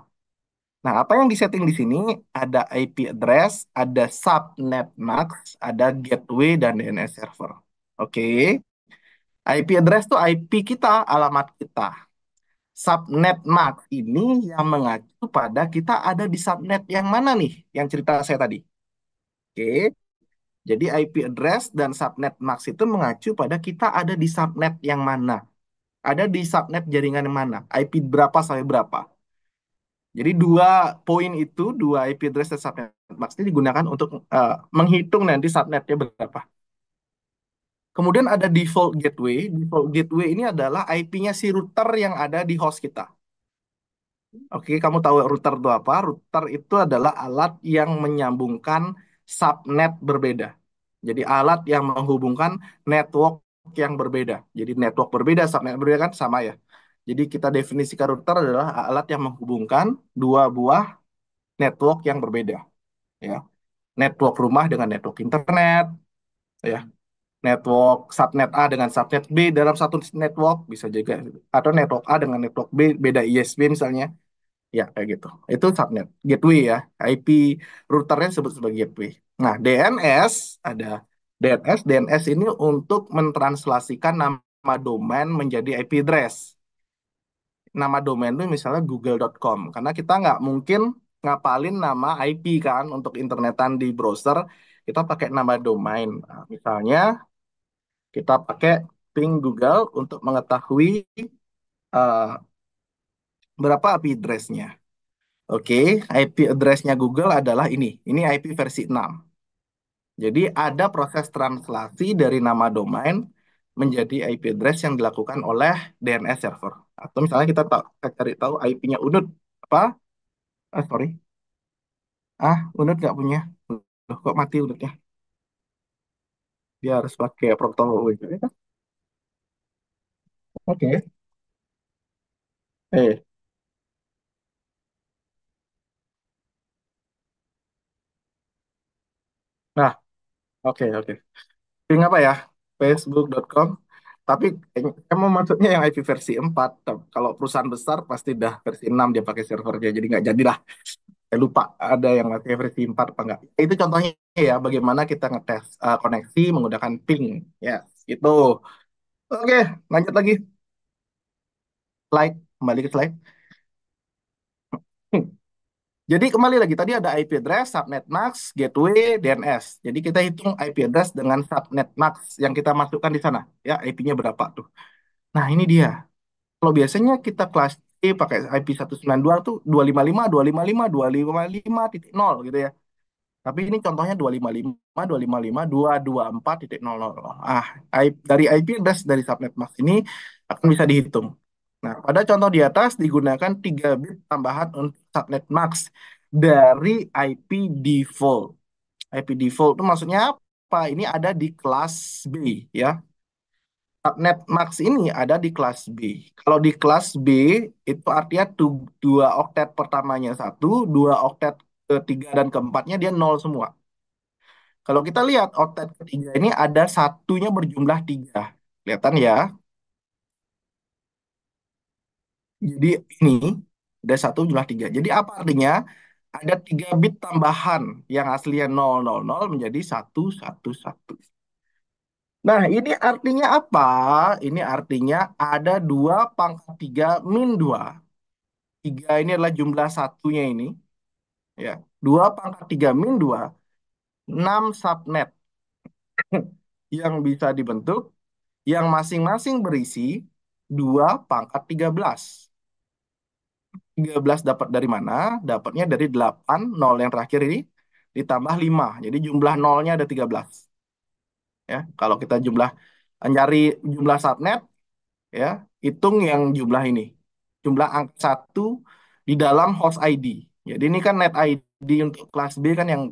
Nah, apa yang disetting di sini? Ada IP address, ada subnet mask, ada gateway, dan DNS server. Oke, IP address itu IP kita, alamat kita. Subnet mask ini yang mengacu pada kita ada di subnet yang mana nih? Yang cerita saya tadi. Oke, jadi IP address dan subnet mask itu mengacu pada kita ada di subnet yang mana. Ada di subnet jaringan yang mana, IP berapa sampai berapa. Jadi dua poin itu, dua IP address dan subnet mask ini digunakan untuk menghitung nanti subnetnya berapa. Kemudian ada default gateway. Default gateway ini adalah IP-nya si router yang ada di host kita. Oke, kamu tahu router itu apa? Router itu adalah alat yang menyambungkan subnet berbeda. Jadi alat yang menghubungkan network yang berbeda. Jadi network berbeda, subnet berbeda kan sama ya. Jadi kita definisikan router adalah alat yang menghubungkan dua buah network yang berbeda, ya. Network rumah dengan network internet, ya. Network subnet A dengan subnet B dalam satu network bisa juga, atau network A dengan network B beda ISP misalnya. Ya, kayak gitu. Itu subnet, gateway ya. IP routernya disebut sebagai gateway. Nah, DNS ada DNS. DNS ini untuk mentranslasikan nama domain menjadi IP address. Nama domain itu misalnya google.com. Karena kita nggak mungkin ngapalin nama IP kan untuk internetan di browser. Kita pakai nama domain. Nah, misalnya kita pakai ping Google untuk mengetahui eh, berapa IP address-nya. Oke, IP address-nya Google adalah ini. Ini IP versi 6. Jadi ada proses translasi dari nama domain menjadi IP address yang dilakukan oleh DNS server. Atau misalnya kita cari tahu IP-nya Unut. Apa? Sorry. Unut nggak punya. Loh, kok mati Unutnya? Dia harus pakai protokol gitu ya kan? Oke. Eh, nah, oke. Ping apa ya? Facebook.com. Tapi kayaknya mau maksudnya yang IP versi 4. Kalau perusahaan besar pasti dah versi 6 dia pakai servernya. Jadi nggak jadilah. Saya lupa ada yang pakai versi 4 apa enggak. Itu contohnya ya bagaimana kita ngetes koneksi menggunakan ping. Ya, gitu. Oke, lanjut lagi. Slide, kembali ke slide. Hmm. Jadi kembali lagi tadi ada IP address, subnet max, gateway, DNS. Jadi kita hitung IP address dengan subnet max yang kita masukkan di sana. Ya, IP-nya berapa tuh? Nah, ini dia. Kalau biasanya kita kelas C pakai IP 192 tuh 255, 255, 255.0 gitu ya. Tapi ini contohnya 255, 255, 224.00. Ah, dari IP address dari subnet max ini akan bisa dihitung. Nah, pada contoh di atas digunakan 3 bit tambahan untuk subnet max dari IP default. IP default itu maksudnya apa? Ini ada di kelas B ya. Subnet max ini ada di kelas B. Kalau di kelas B itu artinya dua oktet pertamanya satu, dua oktet ketiga dan keempatnya dia nol semua. Kalau kita lihat oktet ketiga ini ada satunya berjumlah tiga. Kelihatan ya. Jadi ini ada satu jumlah tiga. Jadi apa artinya? Ada 3 bit tambahan yang aslinya 000 menjadi 111. Nah, ini artinya apa? Ini artinya ada 2 pangkat 3 min 2. 3 ini adalah jumlah satunya ini. Ya, 2 pangkat 3 min 2, 6 subnet yang bisa dibentuk, yang masing-masing berisi 2 pangkat 13. 13 dapat dari mana? Dapatnya dari 8, 0 yang terakhir ini, ditambah 5. Jadi jumlah nolnya ada 13. Ya, kalau kita nyari jumlah subnet, ya, hitung yang jumlah ini. Jumlah angka 1 di dalam host ID. Jadi ini kan net ID untuk kelas B kan yang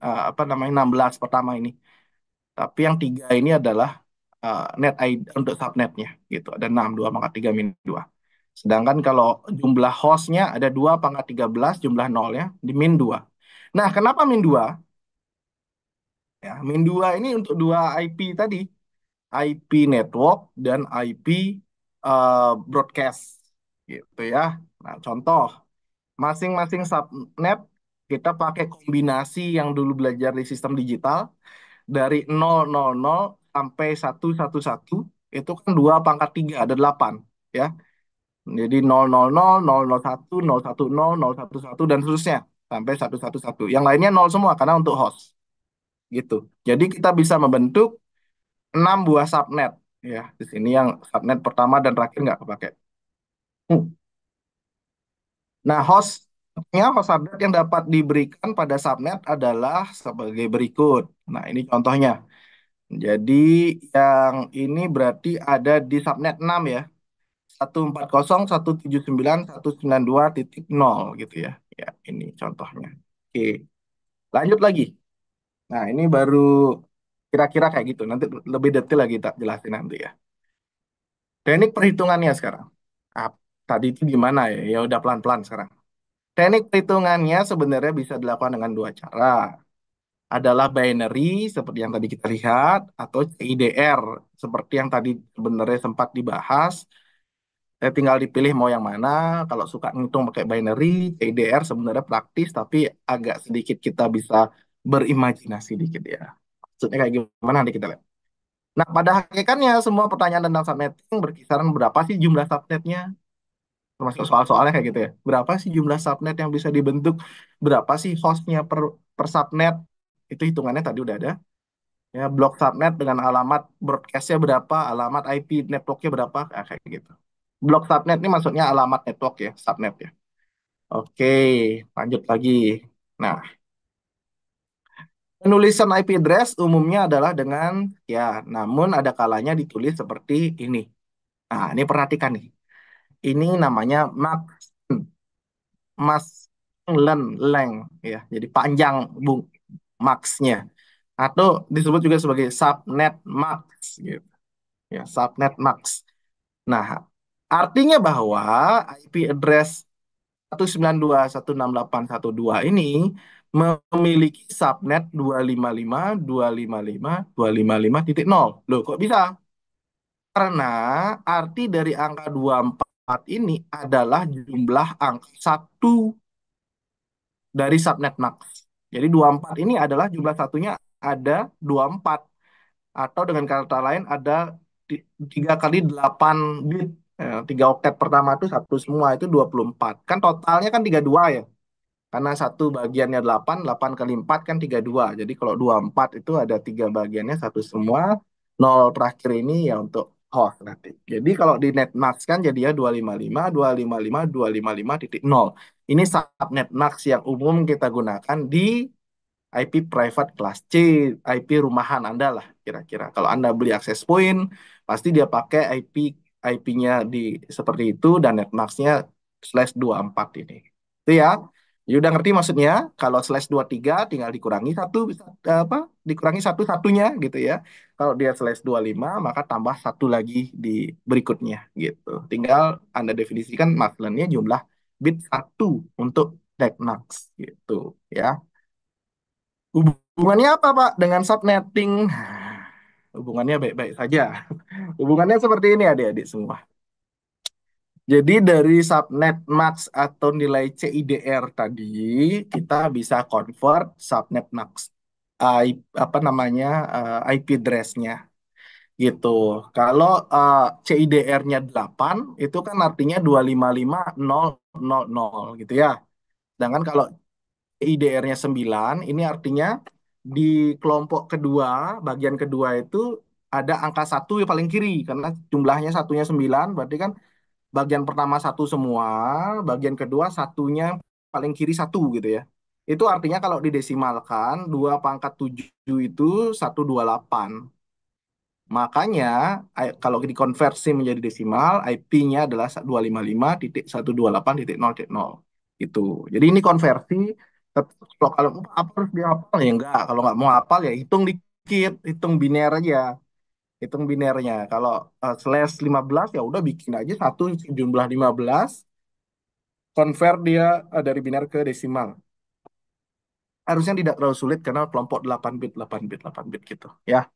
apa namanya 16 pertama ini. Tapi yang 3 ini adalah net ID untuk subnetnya gitu. Ada 6, 2 pangkat 3 min 2. Sedangkan kalau jumlah hostnya ada 2 pangkat 13 jumlah nolnya di min 2. Nah, kenapa min 2? Ya, min 2 ini untuk dua IP tadi. IP network dan IP broadcast gitu ya. Nah, contoh masing-masing subnet kita pakai kombinasi yang dulu belajar di sistem digital dari 000 sampai 111 itu kan 2 pangkat 3 ada 8 ya. Jadi 000, 001, 010, 011 dan seterusnya sampai 111. Yang lainnya 0 semua karena untuk host gitu. Jadi kita bisa membentuk 6 buah subnet ya. Di sini yang subnet pertama dan terakhir nggak kepake. Hmm. Nah, host subnet yang dapat diberikan pada subnet adalah sebagai berikut. Nah, ini contohnya. Jadi yang ini berarti ada di subnet 6 ya. 140.179.192.0 gitu ya. Ya, ini contohnya. Oke, lanjut lagi. Nah, ini baru kira-kira kayak gitu. Nanti lebih detail lagi tak jelasin nanti ya. Teknik perhitungannya sekarang. Ah, tadi itu gimana ya? Ya udah pelan-pelan sekarang. Teknik perhitungannya sebenarnya bisa dilakukan dengan dua cara. Adalah binary seperti yang tadi kita lihat atau CIDR seperti yang tadi sebenarnya sempat dibahas. Tinggal dipilih mau yang mana. Kalau suka ngitung pakai binary, CIDR sebenarnya praktis tapi agak sedikit kita bisa berimajinasi dikit ya. Maksudnya kayak gimana nanti kita lihat. Nah, pada hakikatnya semua pertanyaan tentang subnetting berkisaran berapa sih jumlah subnetnya? Termasuk soal-soalnya kayak gitu ya. Berapa sih jumlah subnet yang bisa dibentuk? Berapa sih hostnya per subnet? Itu hitungannya tadi udah ada. Ya, blok subnet dengan alamat broadcastnya berapa, alamat IP networknya berapa, kayak gitu. Blok subnet ini maksudnya alamat network ya, subnet ya. Oke, lanjut lagi. Nah, penulisan IP address umumnya adalah dengan ya, namun ada kalanya ditulis seperti ini. Nah, ini perhatikan nih. Ini namanya max length ya. Jadi panjang bung maxnya atau disebut juga sebagai subnet max gitu. Ya, subnet max. Nah, artinya bahwa IP address 192.168.1.2 ini memiliki subnet 255.255.255.0. Loh, kok bisa? Karena arti dari angka 24 ini adalah jumlah angka satu dari subnet max. Jadi 24 ini adalah jumlah satunya ada 24 atau dengan kata lain ada 3 kali 8 bit Tiga oktet pertama itu satu semua itu 24. Kan totalnya kan 32 ya. Karena satu bagiannya 8, 8 kali 4 kan 32. Jadi kalau 24 itu ada tiga bagiannya satu semua, nol terakhir ini ya untuk host nanti. Jadi kalau di netmax kan jadinya 255, 255, 255.0. Ini subnet max yang umum kita gunakan di IP private kelas C, IP rumahan Anda lah kira-kira. Kalau Anda beli access point, pasti dia pakai IP-nya di seperti itu dan netmax-nya /24 ini. Itu ya. Ya udah ngerti maksudnya, kalau /23 tinggal dikurangi satu apa? Dikurangi satu-satunya gitu ya. Kalau dia /25 maka tambah satu lagi di berikutnya gitu. Tinggal Anda definisikan maknanya jumlah bit satu untuk netmax gitu ya. Hubungannya apa, Pak, dengan subnetting? Hubungannya baik-baik saja. Hubungannya seperti ini, adik-adik semua. Jadi dari subnet max atau nilai CIDR tadi, kita bisa convert subnet max apa namanya IP address-nya gitu. Kalau CIDR-nya 8, itu kan artinya 255.000 gitu ya. Sedangkan kalau IDR-nya 9, ini artinya di kelompok kedua, bagian kedua itu ada angka satu yang paling kiri, karena jumlahnya satunya 9, berarti kan bagian pertama satu semua, bagian kedua satunya paling kiri satu gitu ya. Itu artinya kalau didesimalkan, 2 pangkat 7 itu 128. Makanya kalau dikonversi menjadi desimal, IP-nya adalah 255.128.0.0 gitu. Jadi ini konversi. Kalau apa harus dihafal ya enggak. Kalau nggak mau hafal ya hitung dikit, hitung biner aja, hitung binernya. Kalau /15 ya udah bikin aja satu jumlah 15, convert dia dari biner ke desimal. Harusnya tidak terlalu sulit karena kelompok 8 bit, 8 bit, 8 bit gitu ya.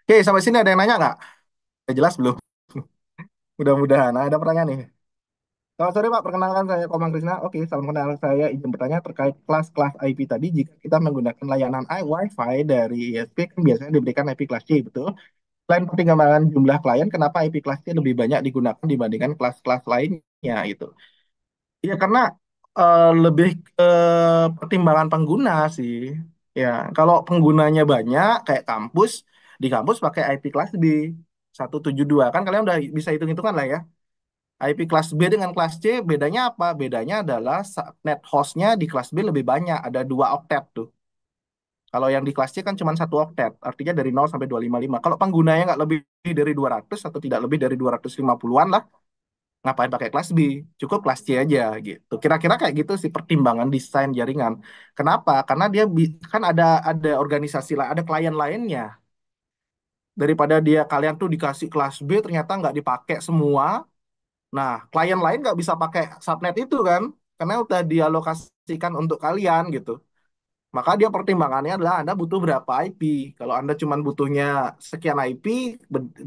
Oke, sampai sini ada yang nanya nggak? Udah jelas belum? Mudah-mudahan. Nah, ada pertanyaan nih. Selamat sore Pak, perkenalkan saya Komang Krisna. Oke, salam kenal, saya izin bertanya terkait kelas-kelas IP tadi. Jika kita menggunakan layanan Wi-Fi dari ISP, kan biasanya diberikan IP kelas C, betul? Selain pertimbangan jumlah klien, kenapa IP kelas C lebih banyak digunakan dibandingkan kelas-kelas lainnya gitu? Ya karena lebih ke pertimbangan pengguna sih. Ya, kalau penggunanya banyak, kayak kampus, di kampus pakai IP kelas B 172. Kan kalian udah bisa hitung-hitungan lah ya. IP kelas B dengan kelas C bedanya apa? Bedanya adalah net hostnya di kelas B lebih banyak, ada 2 oktet tuh. Kalau yang di kelas C kan cuma 1 oktet, artinya dari 0 sampai 255. Kalau penggunanya nggak lebih dari 200 atau tidak lebih dari 250-an lah, ngapain pakai kelas B? Cukup kelas C aja gitu. Kira-kira kayak gitu sih pertimbangan desain jaringan. Kenapa? Karena dia kan ada organisasi lah, ada klien lainnya. Daripada dia kalian tuh dikasih kelas B ternyata nggak dipakai semua. Nah, klien lain nggak bisa pakai subnet itu kan, karena udah dialokasikan untuk kalian gitu. Maka dia pertimbangannya adalah Anda butuh berapa IP. Kalau Anda cuma butuhnya sekian IP,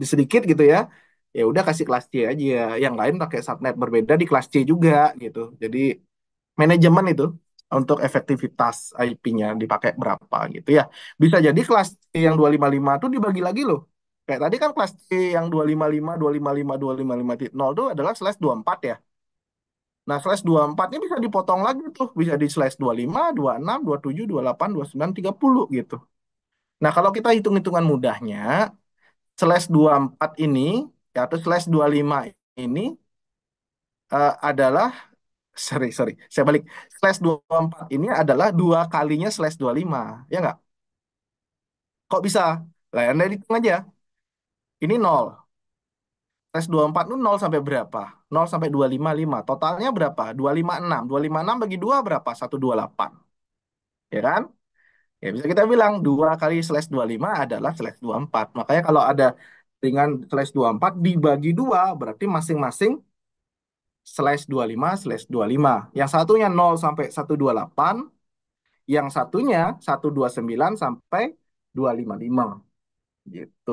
sedikit gitu ya, ya udah kasih kelas C aja. Yang lain pakai subnet berbeda di kelas C juga gitu. Jadi manajemen itu untuk efektivitas IP-nya dipakai berapa gitu ya. Bisa jadi kelas C yang 255 itu dibagi lagi loh. Kayak tadi kan kelas C yang 255, 255, 255.0 itu adalah /24 ya. Nah, /24 ini bisa dipotong lagi tuh. Bisa di /25, 26, 27, 28, 29, 30 gitu. Nah, kalau kita hitung-hitungan mudahnya, /24 ini, ya, atau /25 ini adalah, sorry, saya balik. /24 ini adalah 2 kalinya /25, ya nggak? Kok bisa? Lah, Anda hitung aja. Ini 0. /24 itu 0 sampai berapa? 0 sampai 255. Totalnya berapa? 256. 256 bagi 2 berapa? 128. Ya kan? Ya bisa kita bilang 2 kali /25 adalah /24. Makanya kalau ada dengan /24 dibagi 2 berarti masing-masing /25/25. Yang satunya 0 sampai 128, yang satunya 129 sampai 255. Gitu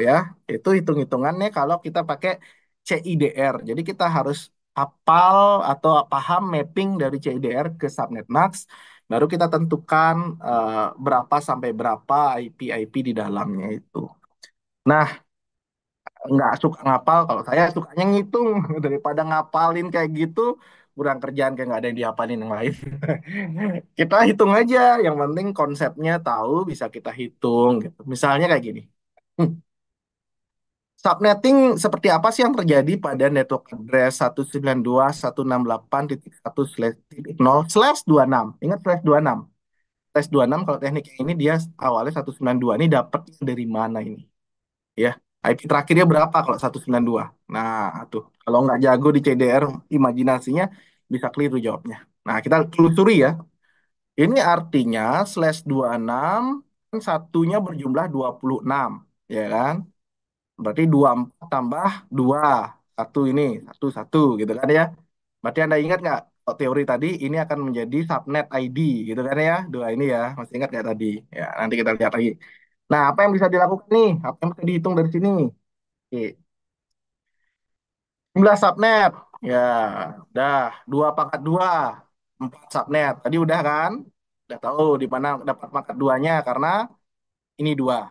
ya. Itu hitung-hitungannya kalau kita pakai CIDR. Jadi kita harus hafal atau paham mapping dari CIDR ke subnet max. Baru kita tentukan berapa sampai berapa IP-IP di dalamnya itu. Nah, nggak suka ngapal. Kalau saya sukanya ngitung daripada ngapalin kayak gitu, kurang kerjaan kayak nggak ada yang dihafalin yang lain. Kita hitung aja, yang penting konsepnya tahu bisa kita hitung gitu. Misalnya kayak gini. Hmm, Subnetting seperti apa sih yang terjadi pada network address 192.168.0/26. Ingat /26. /26 kalau tekniknya ini dia awalnya 192. Ini dapatnya dari mana ini? Ya, IP terakhirnya berapa kalau 192? Nah, tuh kalau nggak jago di CDR, imajinasinya bisa keliru jawabnya. Nah, kita telusuri ya. Ini artinya /26 kan satunya berjumlah 26, ya kan? Berarti 24 tambah 2, satu ini, satu, satu gitu kan ya. Berarti Anda ingat nggak kalau teori tadi ini akan menjadi subnet ID gitu kan ya, dua ini ya. Masih ingat nggak tadi? Ya, nanti kita lihat lagi. Nah, apa yang bisa dilakukan nih? Apa yang bisa dihitung dari sini? Oke. Jumlah subnet. Ya, udah. 2 pangkat 2. 4 subnet. Tadi udah kan? Udah tahu di mana dapat pangkat 2-nya karena ini 2.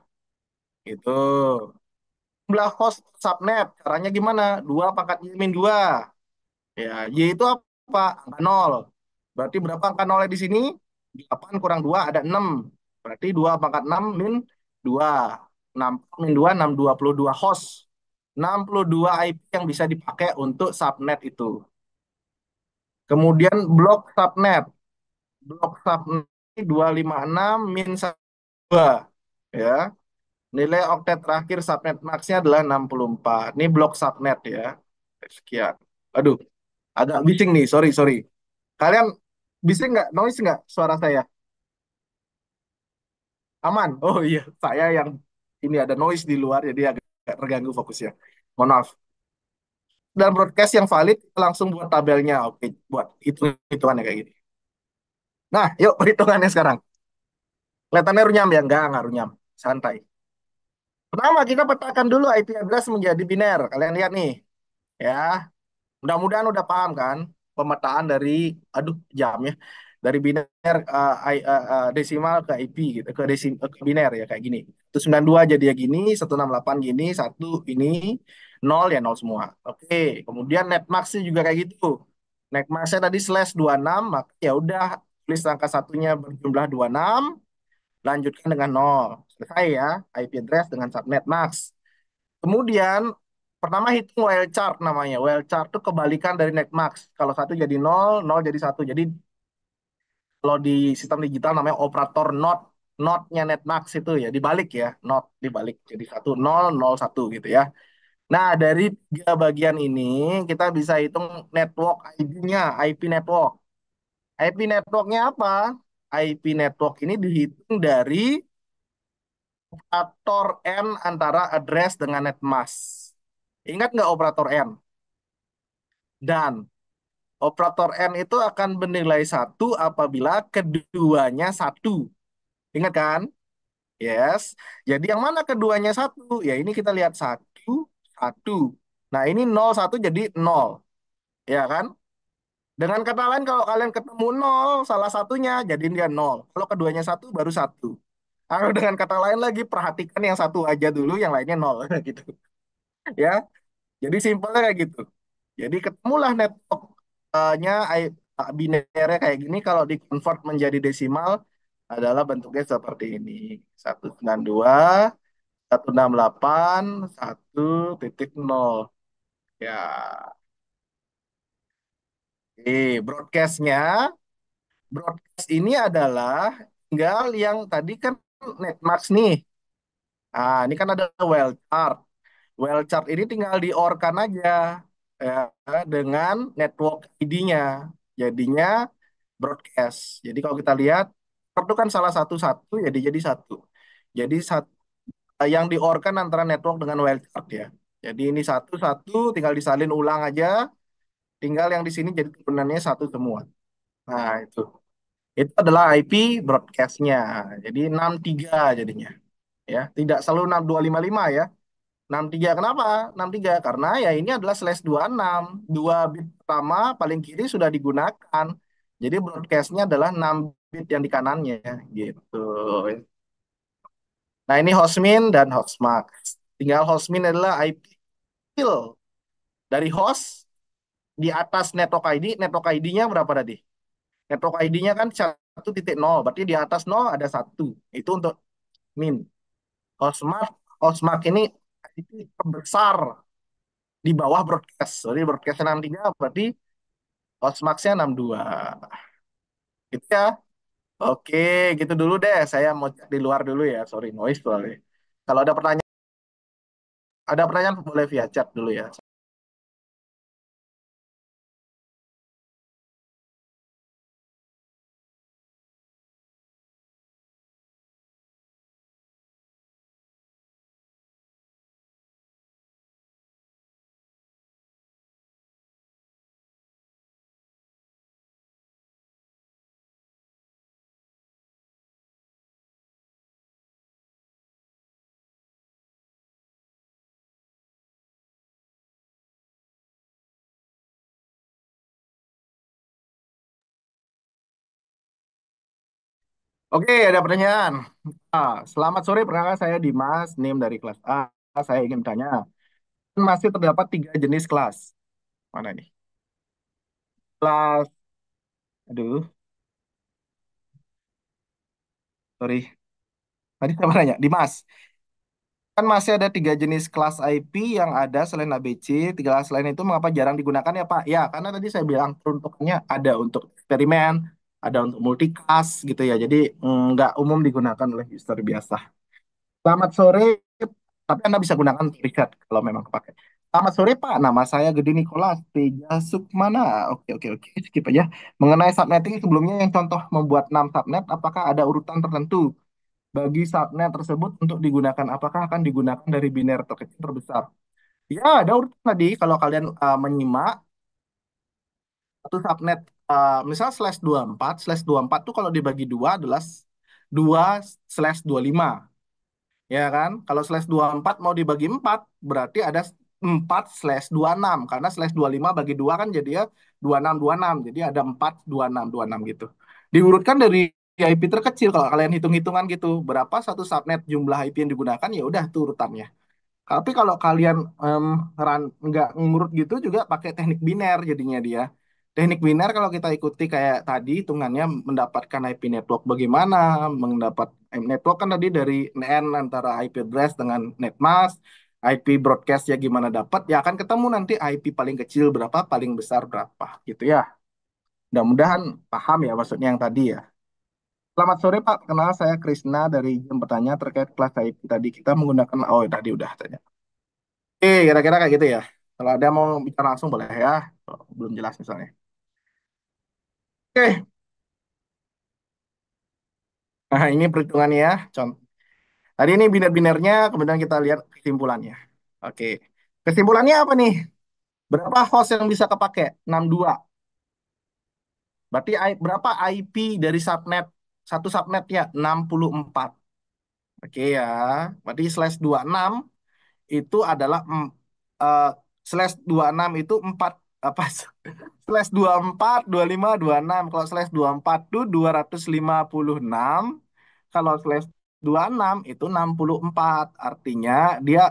Itu. Jumlah host subnet. Caranya gimana? 2 pangkat Y-2. Ya, Y itu apa? Angka 0. Berarti berapa angka nolnya di sini? 8 kurang 2 ada 6. Berarti 2 pangkat 6 min 2. 6 min 2, 6, 22 host. 62 IP yang bisa dipakai untuk subnet itu. Kemudian blok subnet. Blok subnet 256 min 2. Ya. Nilai oktet terakhir subnet max-nya adalah 64. Ini blok subnet ya. Sekian. Aduh, agak bising nih. Sorry, sorry. Kalian bising nggak? Noise nggak suara saya? Aman? Oh iya, saya yang ini ada noise di luar jadi agak terganggu fokusnya. Mohon maaf. Dan broadcast yang valid langsung buat tabelnya. Oke, buat hitungannya kayak gini. Nah, yuk perhitungannya sekarang. Kelihatannya runyam ya? Enggak runyam. Santai. Pertama, kita petakan dulu IP address menjadi biner. Kalian lihat nih, ya. Mudah-mudahan udah paham kan pemetaan dari, aduh jamnya, dari biner desimal ke IP gitu, ke biner ya kayak gini. 192 jadi ya gini, 168 gini, satu ini, nol ya nol semua. Oke, kemudian netmax juga kayak gitu. Netmaxnya tadi /26, maka ya udah tulis angka satunya berjumlah 26, lanjutkan dengan nol. Selesai ya, IP address dengan subnet max. Kemudian pertama hitung wild chart namanya. Wild chart itu kebalikan dari netmax. Kalau satu jadi nol, nol jadi satu. Jadi kalau di sistem digital namanya operator not. Notnya netmax itu ya dibalik ya, not dibalik. Jadi satu nol nol satu gitu ya. Nah dari tiga bagian ini kita bisa hitung network ID-nya, IP network. IP networknya apa? IP network ini dihitung dari operator N antara address dengan netmask. Ingat nggak operator N? Dan operator N itu akan bernilai satu apabila keduanya satu. Ingat kan? Yes. Jadi yang mana keduanya satu? Ya ini kita lihat satu, satu. Nah ini nol satu jadi nol. Ya kan? Dengan kata lain kalau kalian ketemu nol, salah satunya jadi dia nol. Kalau keduanya satu baru satu. Kalau dengan kata lain lagi perhatikan yang satu aja dulu, yang lainnya nol gitu. Ya. Jadi simpelnya kayak gitu. Jadi ketemulah network-nya binernya kayak gini kalau di-convert menjadi desimal adalah bentuknya seperti ini. 192, 168, 1.0. Ya. Broadcast-nya, broadcast ini adalah tinggal yang tadi kan netmax nih. Ah, ini kan ada well chart. Well chart ini tinggal di-OR-kan aja ya, dengan network ID-nya. Jadinya broadcast. Jadi kalau kita lihat itu kan salah satu-satu jadi satu. Jadi yang di-OR-kan antara network dengan well chart ya. Jadi ini satu-satu tinggal disalin ulang aja. Tinggal yang di sini jadi turunannya satu semua. Nah, itu. Itu adalah IP broadcast-nya. Jadi 63 jadinya. Ya, tidak selalu 6255 ya. 63 kenapa? 63 karena ya ini adalah /26. 2 bit pertama paling kiri sudah digunakan. Jadi broadcast-nya adalah 6 bit yang di kanannya gitu. Nah, ini hostmin dan hostmax. Tinggal hostmin adalah IP terkecil dari host di atas network ID. Network ID-nya berapa tadi? Network ID-nya kan 1.0, berarti di atas 0 ada satu. Itu untuk min. Hostmark, Hostmark ini IP terbesar di bawah broadcast. Jadi broadcast 63 berarti Hostmark-nya 62. Gitu ya. Oke, gitu dulu deh. Saya mau cek di luar dulu ya. Sorry, noise soalnya. Kalau ada pertanyaan boleh via chat dulu ya. Oke, ada pertanyaan. Selamat sore, perkenalkan saya Dimas, NIM dari kelas A. Saya ingin tanya, masih terdapat 3 jenis kelas. Mana nih? Kelas, aduh, sorry. Tadi saya nanya, Dimas. Kan masih ada 3 jenis kelas IP yang ada selain ABC. Tiga kelas lain itu mengapa jarang digunakan ya Pak? Ya, karena tadi saya bilang peruntukannya ada untuk eksperimen, ada untuk multicast gitu ya. Jadi nggak umum digunakan oleh user biasa. Selamat sore, tapi Anda bisa gunakan untuk riset kalau memang kepakai. Selamat sore Pak, nama saya Gede Nikolas Teja Sukmana. Oke, oke, oke, skip aja. Mengenai subnetting sebelumnya yang contoh membuat 6 subnet, apakah ada urutan tertentu bagi subnet tersebut untuk digunakan? Apakah akan digunakan dari biner terkecil terbesar? Ya, ada urutan tadi. Kalau kalian menyimak satu subnet, misal slash 24 tuh kalau dibagi dua adalah 2/25. Ya kan? Kalau slash 24 mau dibagi 4 berarti ada 4/26. Karena slash 25 bagi 2 kan jadi ya 26 26. Jadi ada 4 26 26 gitu. Diurutkan dari IP terkecil kalau kalian hitung-hitungan gitu. Berapa satu subnet jumlah IP yang digunakan ya udah tuh urutannya. Tapi kalau kalian nggak ngurut gitu juga pakai teknik biner jadinya dia. Teknik biner kalau kita ikuti kayak tadi hitungannya mendapatkan IP network bagaimana, mendapat network kan tadi dari NN antara IP address dengan netmask, IP broadcast ya gimana dapat, ya akan ketemu nanti IP paling kecil berapa, paling besar berapa gitu ya. Mudah-mudahan paham ya maksudnya yang tadi ya. Selamat sore Pak, kenal saya Krisna dari Jam Bertanya terkait kelas IP tadi kita menggunakan, oh tadi udah tanya. Kira-kira kayak gitu ya. Kalau ada mau bicara langsung boleh ya. Kalau belum jelas misalnya. Oke, nah ini perhitungannya ya. Contoh. Tadi ini biner-binernya, kemudian kita lihat kesimpulannya. Oke, kesimpulannya apa nih? Berapa host yang bisa kepake? 62. Berarti berapa IP dari subnet? Satu subnetnya 64. Oke ya, berarti slash 26 itu adalah eh, slash 26 itu 4 apa slash 24, 25, 26. Kalau slash 24 itu 256. Kalau slash 26 itu 64. Artinya dia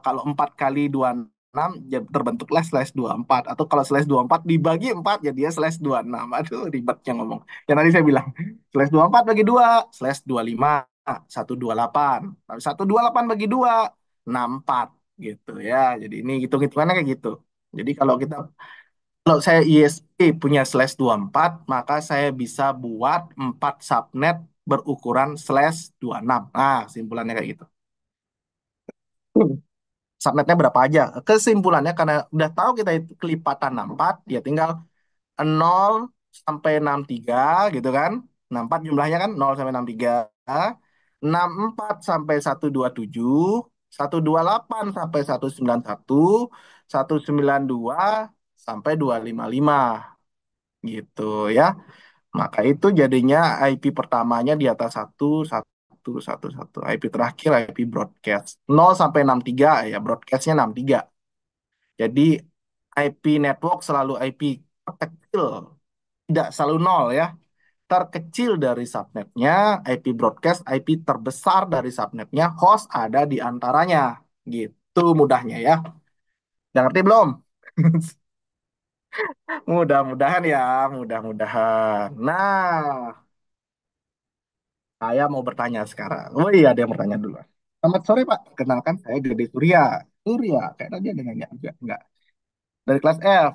kalau 4 kali 26 ya terbentuklah slash 24. Atau kalau slash 24 dibagi 4 ya dia slash 26. Aduh ribetnya ngomong. Yang tadi saya bilang slash 24 bagi 2 slash 25 128. Lalu 128 bagi 2 64 gitu ya. Jadi ini hitung-hitungannya kayak gitu. Jadi kalau saya ISP punya slash 24, maka saya bisa buat 4 subnet berukuran slash 26. Nah, simpulannya kayak gitu. Subnetnya berapa aja? Kesimpulannya karena udah tahu kita itu kelipatan 64, ya tinggal 0 sampai 63 gitu kan. 64 jumlahnya kan 0 sampai 63. 64 sampai 127, 128 sampai 191, 192 sampai 255 gitu ya. Maka itu jadinya IP pertamanya di atas satu satu satu satu. IP terakhir IP broadcast 0 sampai 63 ya broadcastnya 63. Jadi IP network selalu IP terkecil, tidak selalu 0 ya. Terkecil dari subnetnya, IP broadcast IP terbesar dari subnetnya, host ada di antaranya. Gitu mudahnya ya. Udah ngerti belum? Mudah-mudahan ya, mudah-mudahan. Nah, saya mau bertanya sekarang. Oh iya, ada yang bertanya dulu. Selamat sore, Pak. Kenalkan saya Gede Surya. Surya, kayak tadi ada nanya juga. Enggak. Dari kelas F.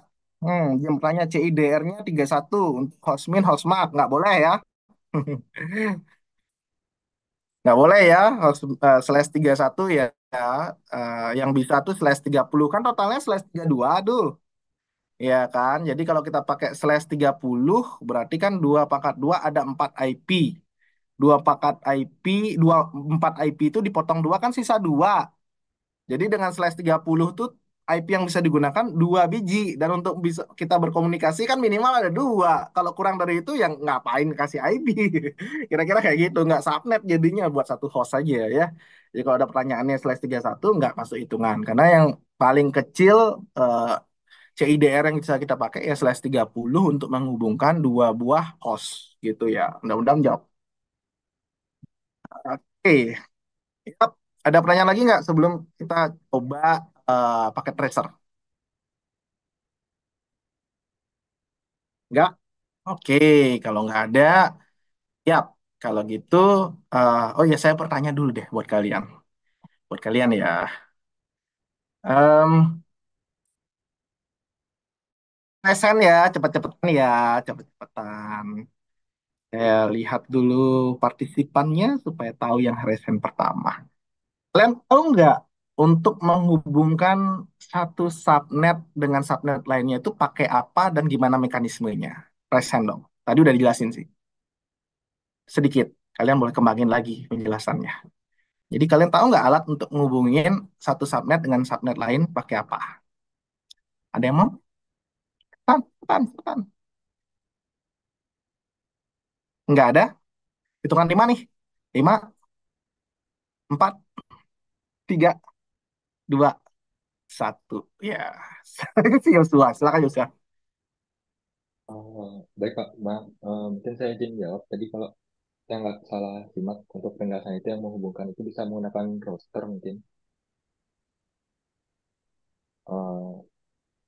Dia bertanya CIDR-nya 31 untuk Hosmin, Hosmat. Nggak boleh ya? Nggak boleh ya, slash 31 ya. Yang bisa tuh slash 30. Kan totalnya slash 32, aduh. Ya kan, jadi kalau kita pakai slash 30, berarti kan 2 pangkat 2 ada 4 IP. 2 pangkat IP, 4 IP itu dipotong 2 kan sisa 2. Jadi dengan slash 30 tuh IP yang bisa digunakan 2 biji. Dan untuk bisa kita berkomunikasi kan minimal ada 2. Kalau kurang dari itu yang ngapain kasih IP. Kira-kira kayak gitu. Nggak subnet jadinya buat satu host aja ya. Jadi kalau ada pertanyaannya slash 31 nggak masuk hitungan. Karena yang paling kecil CIDR yang bisa kita pakai ya slash 30 untuk menghubungkan dua buah host gitu ya. Undang-undang jawab. Oke. Yap. Ada pertanyaan lagi nggak sebelum kita coba pakai tracer? Nggak? Oke. Kalau nggak ada, yap. Kalau gitu, oh ya saya bertanya dulu deh buat kalian. Buat kalian ya. Em, Resen ya, cepet-cepetan ya, cepet-cepetan. Saya lihat dulu partisipannya supaya tahu yang resen pertama. Kalian tahu nggak untuk menghubungkan satu subnet dengan subnet lainnya itu pakai apa dan gimana mekanismenya? Resen dong. Tadi udah dijelasin sih. Sedikit. Kalian boleh kembangin lagi penjelasannya. Jadi kalian tahu nggak alat untuk menghubungin satu subnet dengan subnet lain pakai apa? Ada yang mau? Tan, tan, tan. Nggak ada? Hitungan 5 nih. 5, 4, 3, 2, 1. Ya. Yosua, silakan Yosua. Baik Pak, maaf, mungkin saya izin jawab. Tadi kalau saya nggak salah simak untuk penjelasan itu yang menghubungkan itu bisa menggunakan roster mungkin. Eh,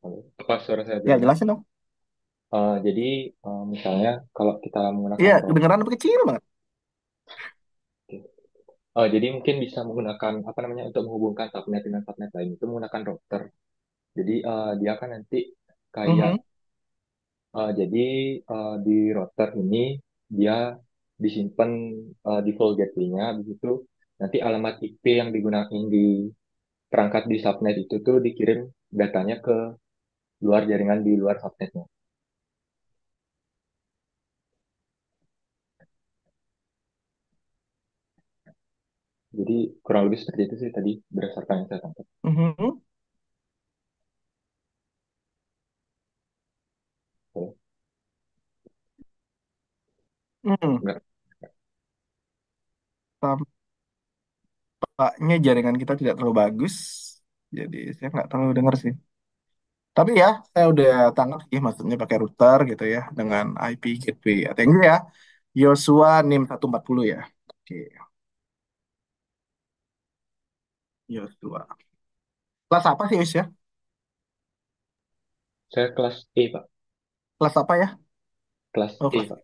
Halo. Apa suara saya Ya, jelas? jelasin dong. Jadi misalnya kalau kita Iya, menggunakan roster, kedengeran tapi kecil banget. jadi mungkin bisa menggunakan apa namanya untuk menghubungkan subnet dengan subnet lain itu menggunakan router. Jadi dia kan nanti kayak Mhm. jadi di router ini dia disimpan default gateway-nya, habis itu nanti alamat IP yang digunakan di perangkat di subnet itu tuh dikirim datanya ke luar jaringan di luar subnetnya. Jadi kurang lebih seperti itu sih tadi berdasarkan yang saya tangkap. Mhm. Oke. Hmm. Enggak. Tampaknya jaringan kita tidak terlalu bagus. Jadi saya nggak terlalu dengar sih. Tapi ya, saya udah tangkap sih maksudnya pakai router gitu ya dengan IP gateway. Thank you ya. Yosua NIM 140 ya. Oke, Yosua. Kelas apa sih Yos ya? Saya kelas E, Pak. Kelas apa ya? Kelas Oh, E, kelas. Pak.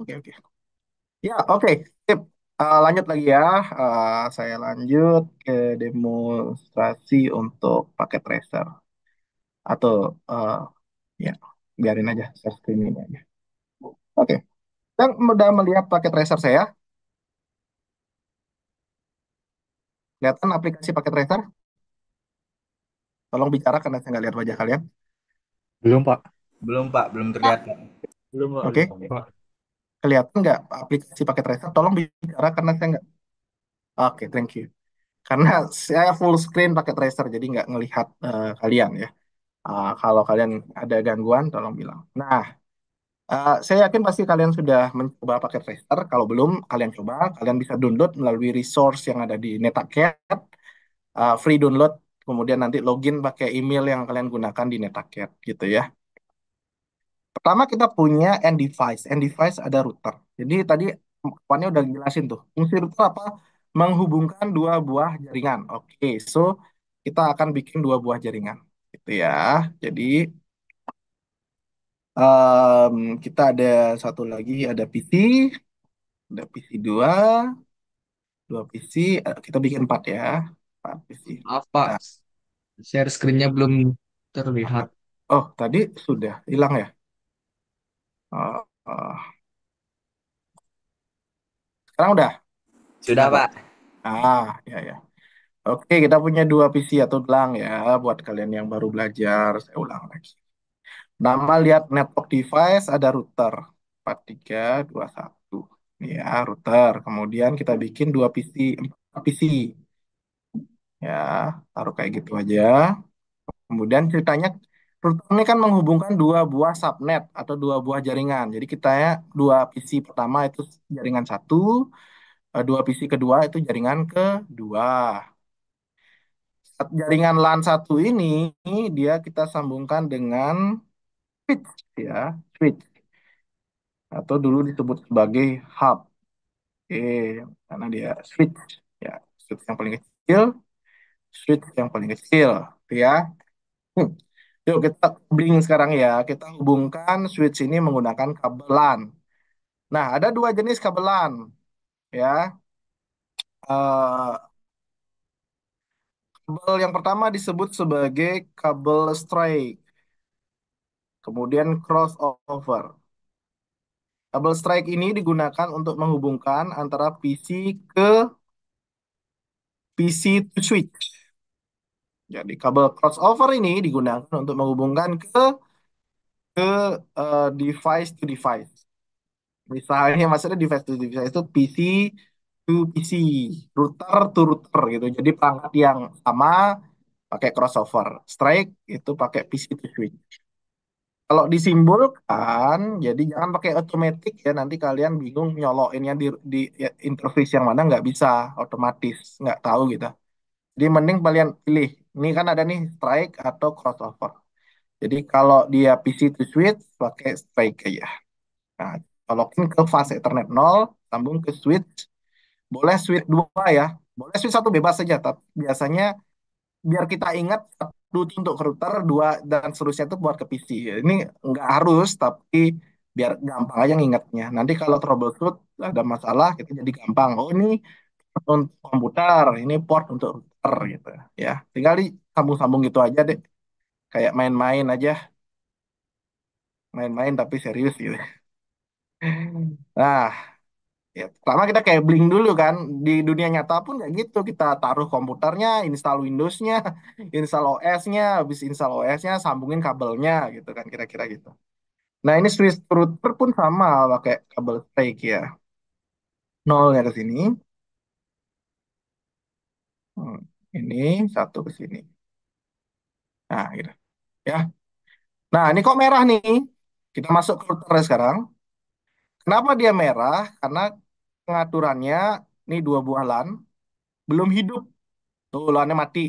Oke, oke. Ya, oke. Sip. Lanjut lagi ya. Saya lanjut ke demonstrasi untuk paket tracer. Atau, ya, biarin aja. Share screen ini aja. Oke. Dan udah melihat paket tracer saya. Kelihatan aplikasi paket tracer? Tolong bicara karena saya nggak lihat wajah kalian. Belum, Pak. Belum Pak, belum terlihat Pak. Belum, Pak. Oke. Belum, Pak. Kelihatan nggak aplikasi paket tracer? Tolong bicara karena saya nggak. Oke, thank you. Karena saya full screen pakai tracer, jadi nggak ngelihat kalian ya. Kalau kalian ada gangguan, tolong bilang. Nah, saya yakin pasti kalian sudah mencoba pakai tracer. Kalau belum, kalian coba. Kalian bisa download melalui resource yang ada di NetAcad, free download. Kemudian nanti login pakai email yang kalian gunakan di NetAcad, gitu ya. Pertama kita punya end device. End device ada router. Jadi tadi kawannya udah jelasin tuh. Fungsi router apa? Menghubungkan dua buah jaringan. Oke, so kita akan bikin dua buah jaringan. Gitu ya. Jadi kita ada satu lagi, ada PC, ada PC dua PC, kita bikin empat ya, empat PC. Maaf, Pak. Nah, Share screen-nya belum terlihat. oh tadi sudah hilang ya? Oh, oh. Sekarang udah Sudah, Pak. Pak. Ya ya. Oke, kita punya dua PC atau gelang ya, buat kalian yang baru belajar. Saya ulang lagi. Nama lihat network device ada router 4321. Ya, router. Kemudian kita bikin dua PC, empat PC. Ya, taruh kayak gitu aja. Kemudian ceritanya router ini kan menghubungkan dua buah subnet atau dua buah jaringan. Jadi kita ya dua PC pertama itu jaringan satu, dua PC kedua itu jaringan kedua. Jaringan LAN satu ini dia kita sambungkan dengan switch ya, switch atau dulu disebut sebagai hub. Oke, karena dia switch ya, switch yang paling kecil, switch yang paling kecil, gitu ya. Hmm. Yuk kita bling sekarang ya. Kita hubungkan switch ini menggunakan kabel LAN. Nah, ada dua jenis kabel LAN ya. Eh, Kabel yang pertama disebut sebagai kabel strike, kemudian crossover. Kabel strike ini digunakan untuk menghubungkan antara PC ke PC to switch. Jadi kabel crossover ini digunakan untuk menghubungkan ke device to device. Misalnya maksudnya device to device itu PC to PC, router to router gitu. Jadi perangkat yang sama pakai crossover. Strike itu pakai PC to switch. Kalau disimbolkan, jadi jangan pakai otomatis ya. Nanti kalian bingung nyolokinnya di ya, interface yang mana nggak bisa otomatis, nggak tahu gitu. Jadi mending kalian pilih. Ini kan ada nih strike atau crossover. Jadi kalau dia PC to switch pakai strike aja. Nah, colokin ke fase Ethernet 0, sambung ke switch. Boleh switch 2 ya. Boleh switch satu bebas saja, tapi biasanya biar kita ingat satu itu untuk ke router, dua dan seterusnya itu buat ke PC. Ini nggak harus, tapi biar gampang aja ngingetnya. Nanti kalau troubleshoot ada masalah, kita jadi gampang. Oh ini port untuk komputer, ini port untuk router gitu ya. Tinggal disambung-sambung gitu aja deh. Kayak main-main aja, main-main tapi serius gitu. Nah, ya, pertama kita kayak bling dulu kan. Di dunia nyata pun kayak gitu. Kita taruh komputernya, install Windows-nya, install OS-nya, habis install OS-nya, sambungin kabelnya gitu kan kira-kira gitu. Nah ini switch router pun sama pakai kabel fake ya. Nolnya ke sini. Hmm, ini satu ke sini. Nah gitu. Ya. Nah ini kok merah nih? Kita masuk ke router sekarang. Kenapa dia merah? Karena pengaturannya, ini dua buah LAN, belum hidup. Tuh LAN-nya mati.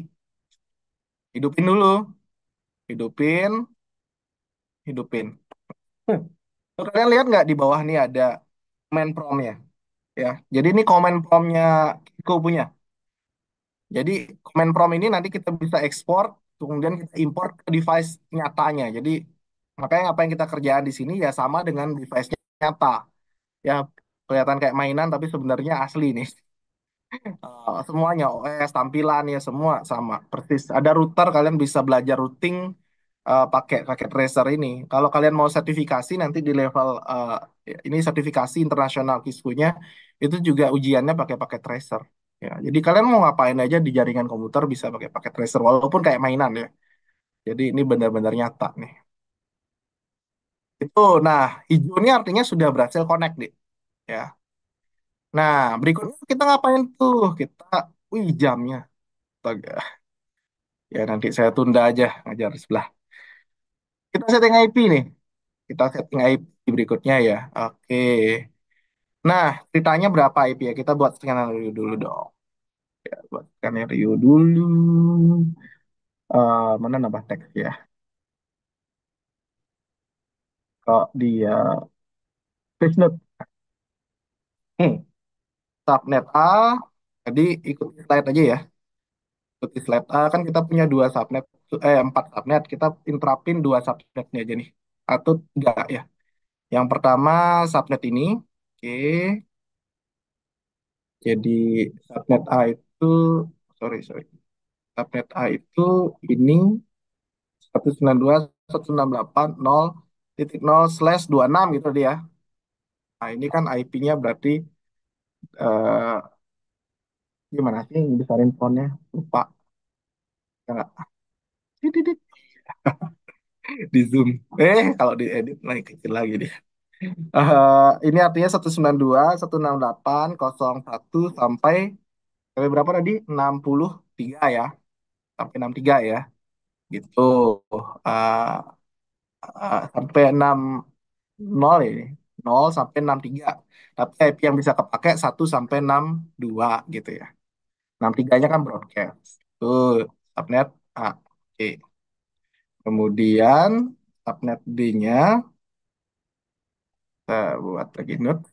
Hidupin dulu. Hidupin, hidupin. Hmm. Tuh, kalian lihat nggak di bawah nih ada command prompt-nya ya. Jadi ini command prompt-nya Kiko punya. Jadi command prompt ini nanti kita bisa ekspor, kemudian kita import ke device nyatanya. Jadi makanya apa yang kita kerjaan di sini ya sama dengan device nyata. Ya kelihatan kayak mainan tapi sebenarnya asli nih. Semuanya OS, tampilan ya semua sama persis. Ada router kalian bisa belajar routing pakai pakai tracer ini. Kalau kalian mau sertifikasi nanti di level ini sertifikasi internasional Kiskunya itu juga ujiannya pakai pakai tracer. Ya, jadi kalian mau ngapain aja di jaringan komputer bisa pakai pakai tracer walaupun kayak mainan ya. Jadi ini benar-benar nyata nih. Itu nah hijau ini artinya sudah berhasil connect nih. Ya. Nah, berikutnya kita ngapain tuh? Kita wih jamnya. Astaga. Ya nanti saya tunda aja ngajar sebelah. Kita setting IP nih. Kita setting IP berikutnya ya. Oke. Nah, ceritanya berapa IP ya? Kita buat skenario dulu dong. Ya, buat skenario dulu. Mana nambah teks ya? Kok dia page note. Hmm. Subnet A. Tadi ikut slide aja ya. Seperti slide A kan kita punya empat subnet. Kita interapin dua subnetnya aja nih. Atau tiga ya. Yang pertama subnet ini. Oke. Jadi subnet A itu, sorry, sorry. Subnet A itu ini 192.168.0.0/26 gitu dia. Nah, ini kan IP-nya berarti eh, gimana sih besarin fontnya? Lupa. Ya nggak? Tididit. Di zoom. Kalau diedit lagi kecil lagi dia. Ini artinya 192.168.01 sampai berapa tadi? 63 ya. Sampai 63 ya. Gitu. Eh, sampai 60 ini. 0 sampai 63. Tapi IP yang bisa kepake 1 sampai 62 gitu ya. 63-nya kan broadcast. Tuh, subnet A. Oke. Kemudian subnet D-nya kita buat lagi note.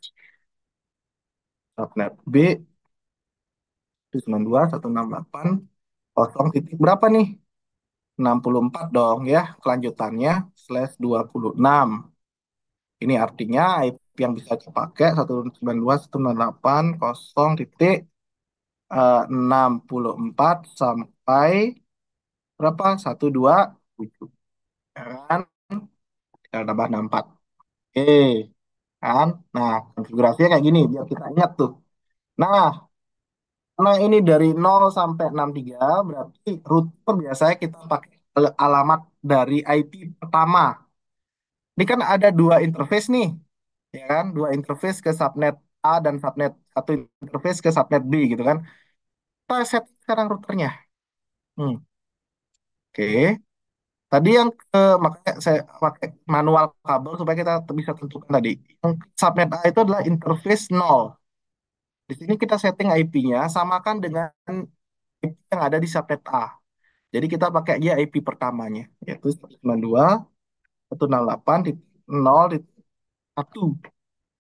Subnet B 192.168 kosong titik berapa nih? 64 dong ya. Kelanjutannya /26. Ini artinya IP yang bisa dipakai 192.168 kosong titik 64 sampai berapa? 127. Ya kan? Tinggal tambah 64. Oke, kan? Nah, konfigurasinya kayak gini biar kita ingat tuh. Nah, karena ini dari 0 sampai 63 berarti router biasanya kita pakai alamat dari IP pertama. Ini kan ada dua interface nih, ya kan? Dua interface ke subnet A dan subnet satu interface ke subnet B gitu kan. Kita set sekarang routernya. Hmm, oke. Tadi yang makanya saya pakai manual kabel supaya kita bisa tentukan tadi. Yang subnet A itu adalah interface 0. Di sini kita setting IP-nya samakan dengan IP yang ada di subnet A. Jadi kita pakai aja IP pertamanya, yaitu 192.168.0.1.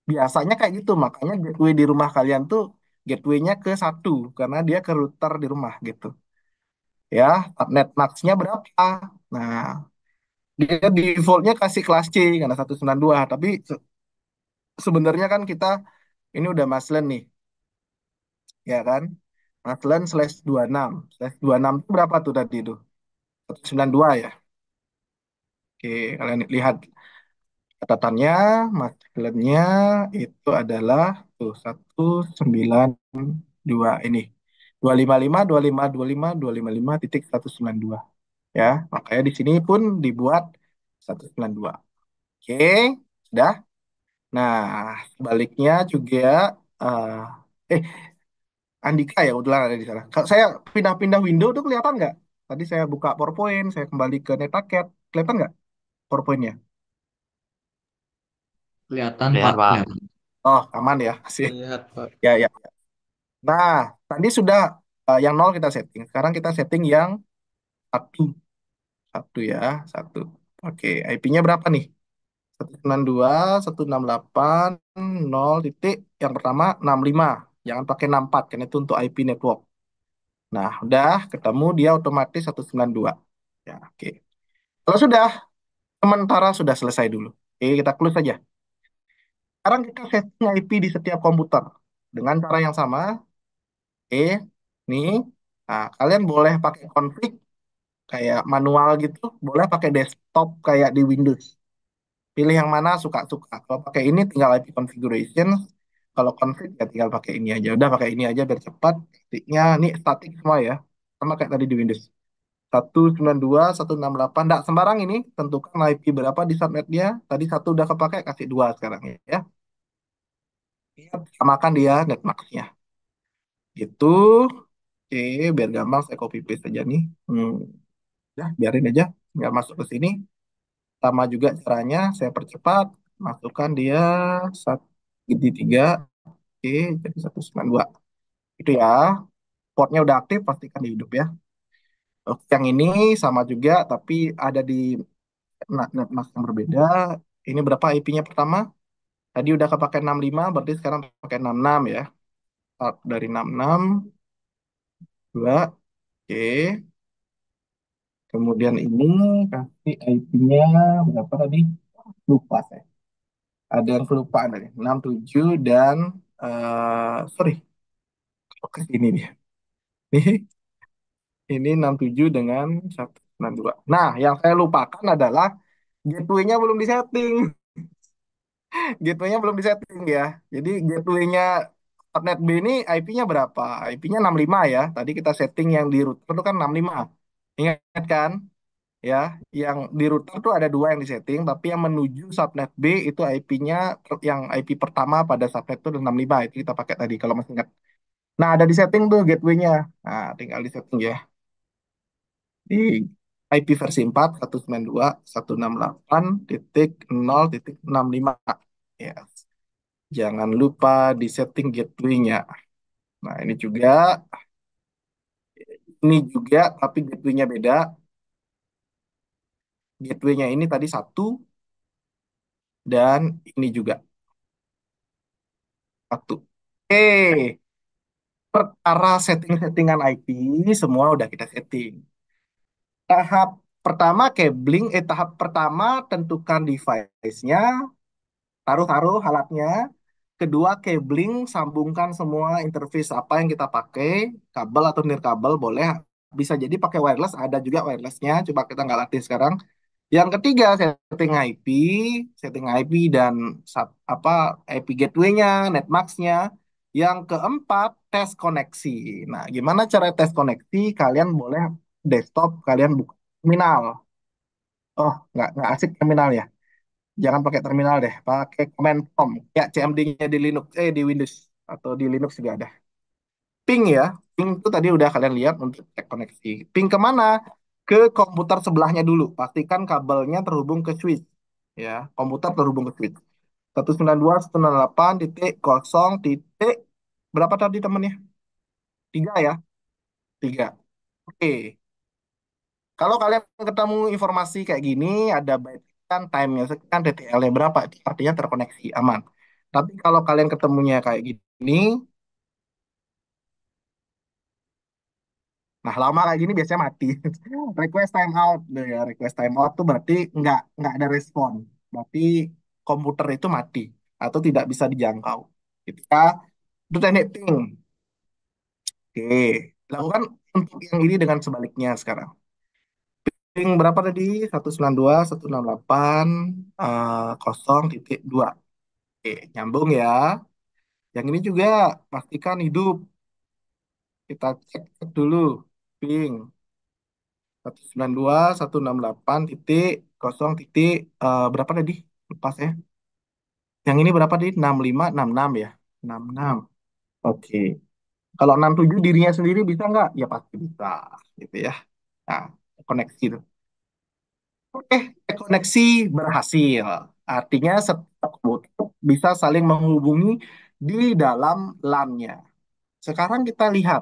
Biasanya kayak gitu, makanya gateway di rumah kalian tuh gateway-nya ke 1, karena dia ke router di rumah gitu. Ya, subnet max-nya berapa? Nah, dia default-nya kasih kelas C, karena 192. Tapi sebenarnya kan kita ini udah maslen nih, ya kan? Maslen /26. /26 itu berapa tuh tadi itu? 192 ya? Oke, kalian lihat catatannya, maskelennya itu adalah tuh 192 ini. 255, 255, 255, 255.192 ya. Makanya di sini pun dibuat 192. Oke, sudah. Nah, sebaliknya juga eh eh Andika ya udah ada di sana. Kalau saya pindah-pindah window tuh kelihatan nggak? Tadi saya buka PowerPoint, saya kembali ke Netaket, kelihatan nggak PowerPoint-nya? Kelihatan Lihat, Pak, Pak. kelihatan. Oh, aman ya. Sih. Lihat, Pak. Ya, ya. Nah, tadi sudah yang nol kita setting. Sekarang kita setting yang satu, satu ya, satu. Oke, IP-nya berapa nih? 192.168 nol titik. Yang pertama 65. Jangan pakai 64 karena itu untuk IP network. Nah, udah ketemu dia otomatis 192. Ya, oke. Kalau sudah, sementara sudah selesai dulu. Oke, kita close saja. Sekarang kita setting IP di setiap komputer dengan cara yang sama. Oke, nih. Nah, kalian boleh pakai config kayak manual gitu, boleh pakai desktop kayak di Windows. Pilih yang mana suka-suka. Kalau pakai ini tinggal IP configuration. Kalau config ya tinggal pakai ini aja. Udah pakai ini aja biar cepat. Ketiknya ini statik semua ya. Sama kayak tadi di Windows. 192.168. Nggak sembarang ini. Tentukan IP berapa di subnetnya. Tadi satu udah kepakai, kasih dua sekarang ya. Ingat, samakan dia netmax-nya. Gitu. Oke, biar gampang saya copy paste aja nih. Ya, biarin aja. Nggak masuk ke sini. Sama juga caranya, saya percepat. Masukkan dia satu di tiga. Oke, jadi 192. Itu ya. Portnya udah aktif, pastikan hidup ya. Oke, yang ini sama juga, tapi ada di netmask yang berbeda. Ini berapa IP-nya pertama? Tadi udah kepake 65, berarti sekarang pakai 66 ya. Start dari 66, 2. Oke. Kemudian ini kasih IP-nya berapa tadi? Lupa saya. Ada yang kelupaan tadi. 67 dan sorry, oke ini dia. Ini 67 dengan 192. Nah, yang saya lupakan adalah gateway-nya belum disetting. Gateway-nya belum disetting ya. Jadi gateway-nya Subnet B ini IP-nya berapa? IP-nya 65 ya. Tadi kita setting yang di router itu kan 65. Ingat kan? Ya, yang di router tuh ada dua yang disetting, tapi yang menuju subnet B itu IP-nya yang IP pertama pada subnet itu 65 itu kita pakai tadi kalau masih ingat. Nah, ada di setting tuh gateway-nya. Nah, tinggal di setting ya. Di IP versi 4 192.168.0.65. Ya, jangan lupa di setting gateway-nya. Nah, ini juga tapi gateway-nya beda. Gateway-nya ini tadi satu dan ini juga satu. Oke, perkara setting-settingan IP semua udah kita setting. Tahap pertama cabling, tahap pertama tentukan device-nya, taruh-taruh alatnya. Kedua cabling, sambungkan semua interface apa yang kita pakai, kabel atau nirkabel boleh. Bisa jadi pakai wireless, ada juga wirelessnya. Coba kita nggak latih sekarang. Yang ketiga setting IP dan apa IP gateway-nya, netmask-nya. Yang keempat tes koneksi. Nah, gimana cara tes koneksi? Kalian boleh desktop, kalian buka terminal. Oh, nggak asik terminal ya. Jangan pakai terminal deh, pakai command prompt. Ya, CMD-nya di Linux, di Windows atau di Linux juga ada. Ping ya, ping itu tadi udah kalian lihat untuk cek koneksi. Ping kemana? Ke komputer sebelahnya dulu. Pastikan kabelnya terhubung ke switch. Ya, komputer terhubung ke switch. 192.168.0. Berapa tadi temennya? Tiga ya? Tiga. Oke. Kalau kalian ketemu informasi kayak gini, ada byte kan time-nya sekian, TTL-nya berapa, itu artinya terkoneksi, aman. Tapi kalau kalian ketemunya kayak gini, nah lama kayak gini biasanya mati. Request time out, deh ya. Request time out tuh berarti nggak ada respon. Berarti komputer itu mati atau tidak bisa dijangkau. Gitu ya. Itu teknik ping. Oke. Lakukan untuk yang ini dengan sebaliknya sekarang. Ping berapa tadi? 192.168 0.2. Oke, nyambung ya. Yang ini juga pastikan hidup. Kita cek dulu. Ping 192.168 berapa tadi? Lepas ya. Yang ini berapa tadi? 65, 66 ya. 66. Oke. Kalau 67 dirinya sendiri bisa nggak? Ya pasti bisa. Gitu ya. Nah, koneksi itu. Oke, koneksi berhasil. Artinya setiap komputer bisa saling menghubungi di dalam LAN-nya. Sekarang kita lihat,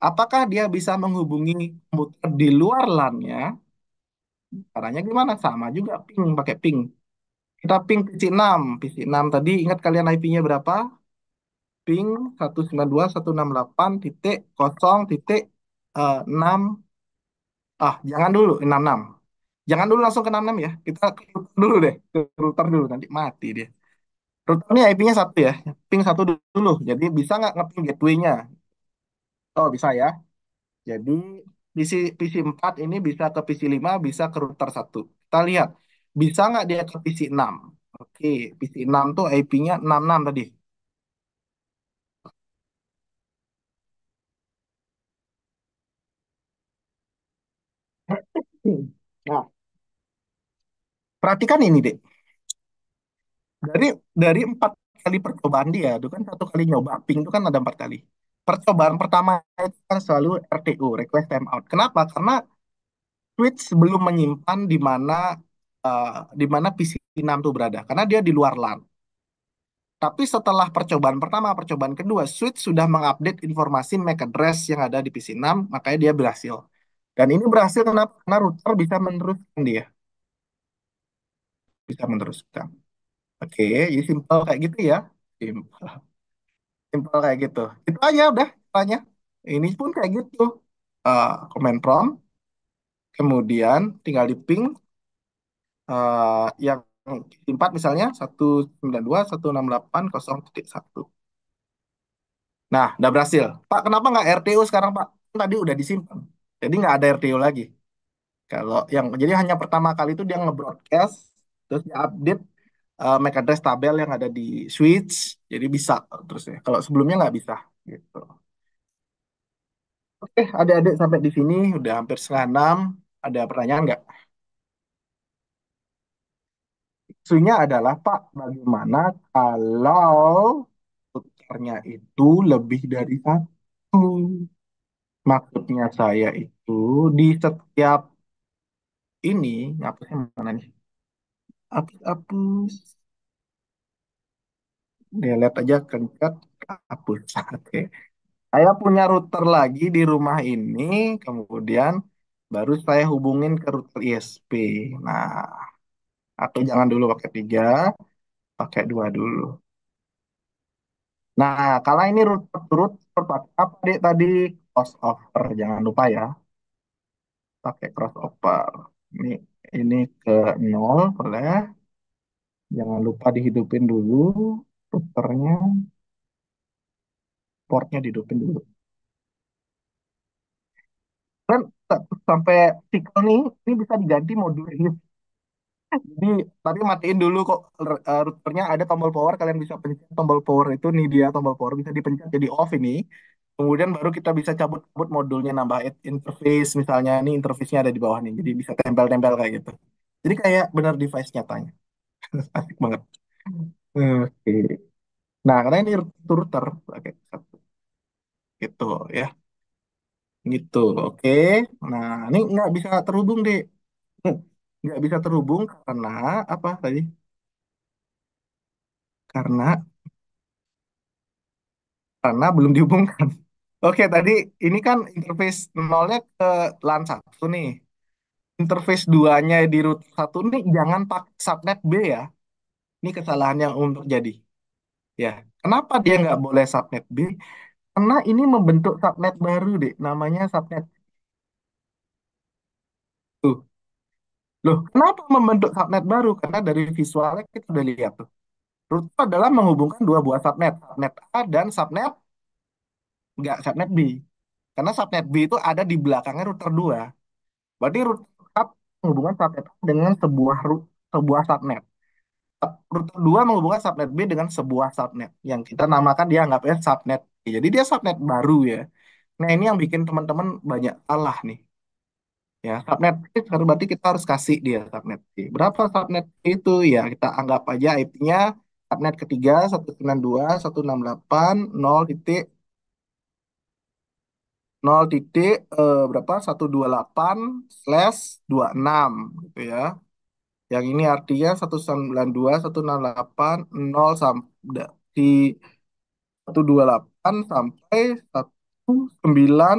apakah dia bisa menghubungi komputer di luar LAN-nya? Caranya gimana? Sama juga ping, pakai ping. Kita ping PC6. PC6 tadi ingat kalian IP-nya berapa? Ping 192.168.0.6. Jangan dulu 66. Jangan dulu langsung ke 66 ya. Kita ke router dulu deh. Ke router dulu nanti mati dia. Router ini IP-nya satu ya. Ping satu dulu. Jadi bisa nggak ngeping gateway-nya? Oh, bisa ya. Jadi PC 4 ini bisa ke PC 5, bisa ke router satu. Kita lihat, bisa nggak dia ke PC 6? Oke, PC 6 tuh IP-nya 66 tadi. Nah, perhatikan ini deh. Dari 4 kali percobaan dia, itu kan 1 kali nyoba ping itu kan ada 4 kali. Percobaan pertama itu kan selalu RTO, request timeout. Kenapa? Karena Switch belum menyimpan di mana PC 6 tuh berada, karena dia di luar LAN. Tapi setelah percobaan pertama, percobaan kedua, Switch sudah mengupdate informasi MAC address yang ada di PC 6, makanya dia berhasil. Dan ini berhasil kenapa? Karena router bisa meneruskan dia, bisa meneruskan. Oke, jadi simple kayak gitu ya. Simple, simple kayak gitu. Itu aja udah, tanya. Ini pun kayak gitu. command prompt, kemudian tinggal di ping yang 4 misalnya 192.168.0.1. Nah, udah berhasil. Pak, kenapa nggak RTO sekarang, Pak? Kan tadi udah disimpan. Jadi nggak ada RTO lagi. Kalau yang jadi hanya pertama kali itu dia nge-broadcast, terus dia update MAC address tabel yang ada di switch, jadi bisa terus ya. Kalau sebelumnya nggak bisa gitu. Oke, adik-adik sampai di sini udah hampir setengah 6. Ada pertanyaan nggak? Isunya adalah Pak, bagaimana kalau putarnya itu lebih dari satu? Maksudnya saya itu di setiap ini, hapusnya mana nih? Hapus, delete aja kencet, hapus. Oke. Saya punya router lagi di rumah ini, kemudian baru saya hubungin ke router ISP. Nah, atau jangan dulu pakai 3, pakai 2 dulu. Nah, kalau ini router pakai apa deh tadi? Crossover, jangan lupa ya, pakai crossover. Ini ke 0 boleh. Jangan lupa dihidupin dulu routernya, portnya dihidupin dulu. Kan sampai sikel nih, ini bisa diganti modul ini. Jadi tapi matiin dulu kok routernya ada tombol power, kalian bisa pencet tombol power itu nih, dia tombol power bisa dipencet jadi off ini. Kemudian baru kita bisa cabut-cabut modulnya, nambah interface misalnya, ini interface-nya ada di bawah nih. Jadi bisa tempel-tempel kayak gitu. Jadi kayak benar device nyatanya. Asik banget. Oke. Nah, karena ini router oke satu gitu ya. Gitu. Oke. Nah, ini nggak bisa terhubung deh. Nggak bisa terhubung karena apa tadi? Karena belum dihubungkan. Oke, tadi ini kan interface nolnya ke LAN satu nih. Interface duanya di router satu nih jangan pakai subnet B ya. Ini kesalahan yang umum terjadi. Ya, kenapa dia nggak boleh subnet B? Karena ini membentuk subnet baru deh, namanya subnet. Tuh. Loh, kenapa membentuk subnet baru? Karena dari visualnya kita udah lihat tuh. Router adalah menghubungkan dua buah subnet, subnet A dan subnet nggak subnet B. Karena subnet B itu ada di belakangnya router 2. Berarti router A menghubungkan subnet A dengan sebuah subnet. Router 2 menghubungkan subnet B dengan sebuah subnet yang kita namakan dia anggapnya subnet B. Jadi dia subnet baru ya. Nah, ini yang bikin teman-teman banyak salah nih. Ya, subnet B sekarang berarti kita harus kasih dia subnet B. Berapa subnet B itu? Ya, kita anggap aja IP-nya subnet ketiga 192.168.0 titik berapa 128/26 gitu ya. Yang ini artinya 192.168.0 di 128 sampai 19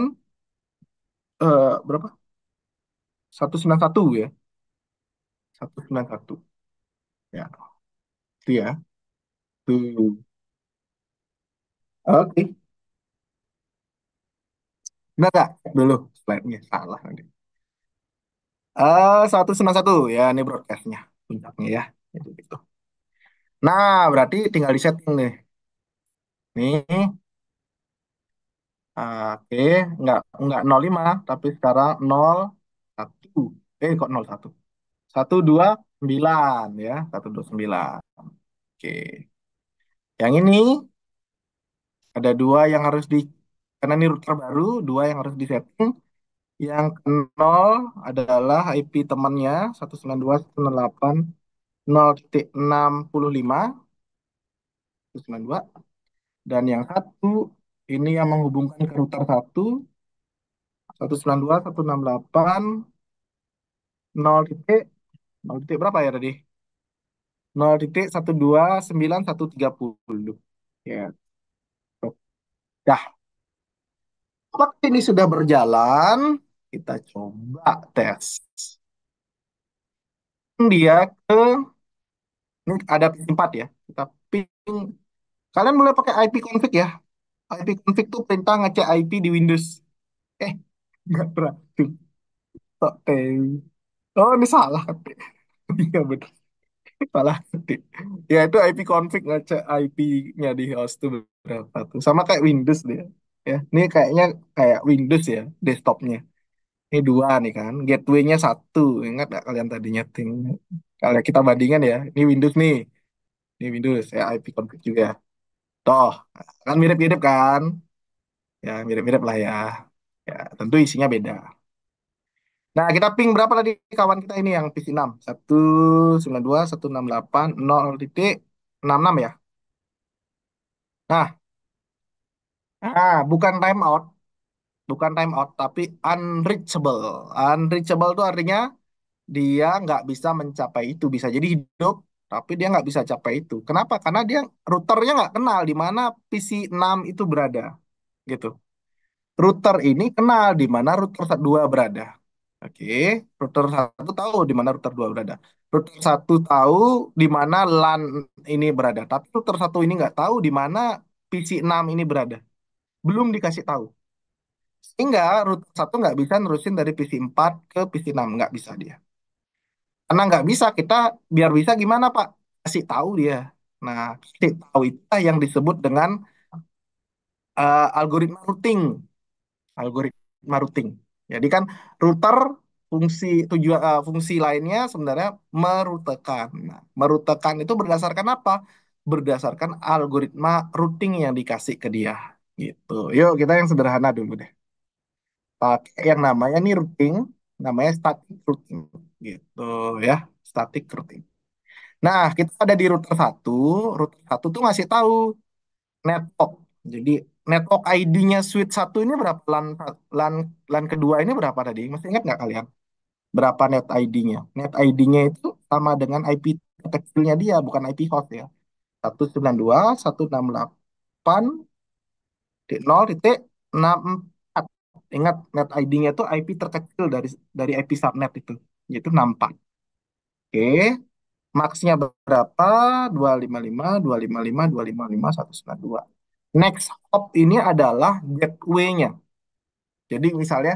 berapa? 191 ya. 191. Ya, itu ya. Tuh. Oke. Benar nggak? Cek dulu slide-nya salah nanti. 191 ya, ini broadcast-nya puncaknya ya. Jadi gitu. Nah, berarti tinggal di setting nih. Nih, oke, nggak 05 tapi sekarang 01. Kok 01? 129 ya, 129. Oke. Yang ini ada dua yang harus karena ini router baru, dua yang harus disetting. Yang ke 0 adalah IP temannya 192.168.0.65, 192. Dan yang satu ini yang menghubungkan ke router 192.168.0 titik berapa ya tadi? 0.129.130. Ya, dah. Waktu ini sudah berjalan, kita coba tes. Dia ke, ini ada pin 4 ya. Kita ping, kalian mulai pakai IP config ya. IP config tuh perintah ngecek IP di Windows. Eh, Nggak beracun. Tok teh. Oh, ini salah ketik. Iya betul. Salah ketik. Ya itu IP config ngecek IP-nya di host tuh berapa tuh. Sama kayak Windows dia. Ya, ini kayaknya kayak Windows ya, desktopnya. Ini dua nih kan, gateway-nya satu. Ingat nggak kalian tadi nyeting? Kalau kita bandingkan ya, ini Windows nih. Ini Windows, ya IP config juga. Toh, kan mirip-mirip kan? Ya, mirip-mirip lah ya. Ya, tentu isinya beda. Nah, kita ping berapa tadi kawan kita ini yang PC 6? 192, 168, 0,66 ya. Nah, bukan timeout, bukan timeout, tapi unreachable. Unreachable itu artinya dia nggak bisa mencapai itu. Bisa jadi hidup, tapi dia nggak bisa capai itu. Kenapa? Karena dia routernya nggak kenal di mana PC 6 itu berada, gitu. Router ini kenal di mana router 2 berada. Oke, router satu tahu di mana router 2 berada. Router satu tahu di mana LAN ini berada. Tapi router satu ini nggak tahu di mana PC 6 ini berada. Belum dikasih tahu. Sehingga router satu nggak bisa nerusin dari PC 4 ke PC 6. Nggak bisa dia. Karena nggak bisa, kita biar bisa gimana Pak? Kasih tahu dia. Nah, kasih tahu itu yang disebut dengan algoritma routing. Algoritma routing. Jadi kan router fungsi lainnya sebenarnya merutekan. Nah, merutekan itu berdasarkan apa? Berdasarkan algoritma routing yang dikasih ke dia. Gitu. Yuk kita yang sederhana dulu deh. Pakai yang namanya nih routing, namanya static routing. Gitu ya, static routing. Nah, kita ada di router satu tuh ngasih tahu network. Jadi network ID-nya switch satu ini berapa? LAN, LAN kedua ini berapa tadi? Masih ingat nggak kalian? Berapa net ID-nya? Net ID-nya itu sama dengan IP kecilnya dia, bukan IP host ya. 192, 168, 0,64. Ingat, net ID-nya itu IP terkecil dari IP subnet itu, yaitu 64. Oke, max-nya berapa? 255, 255, 255, 192. Next hop ini adalah gateway-nya. Jadi misalnya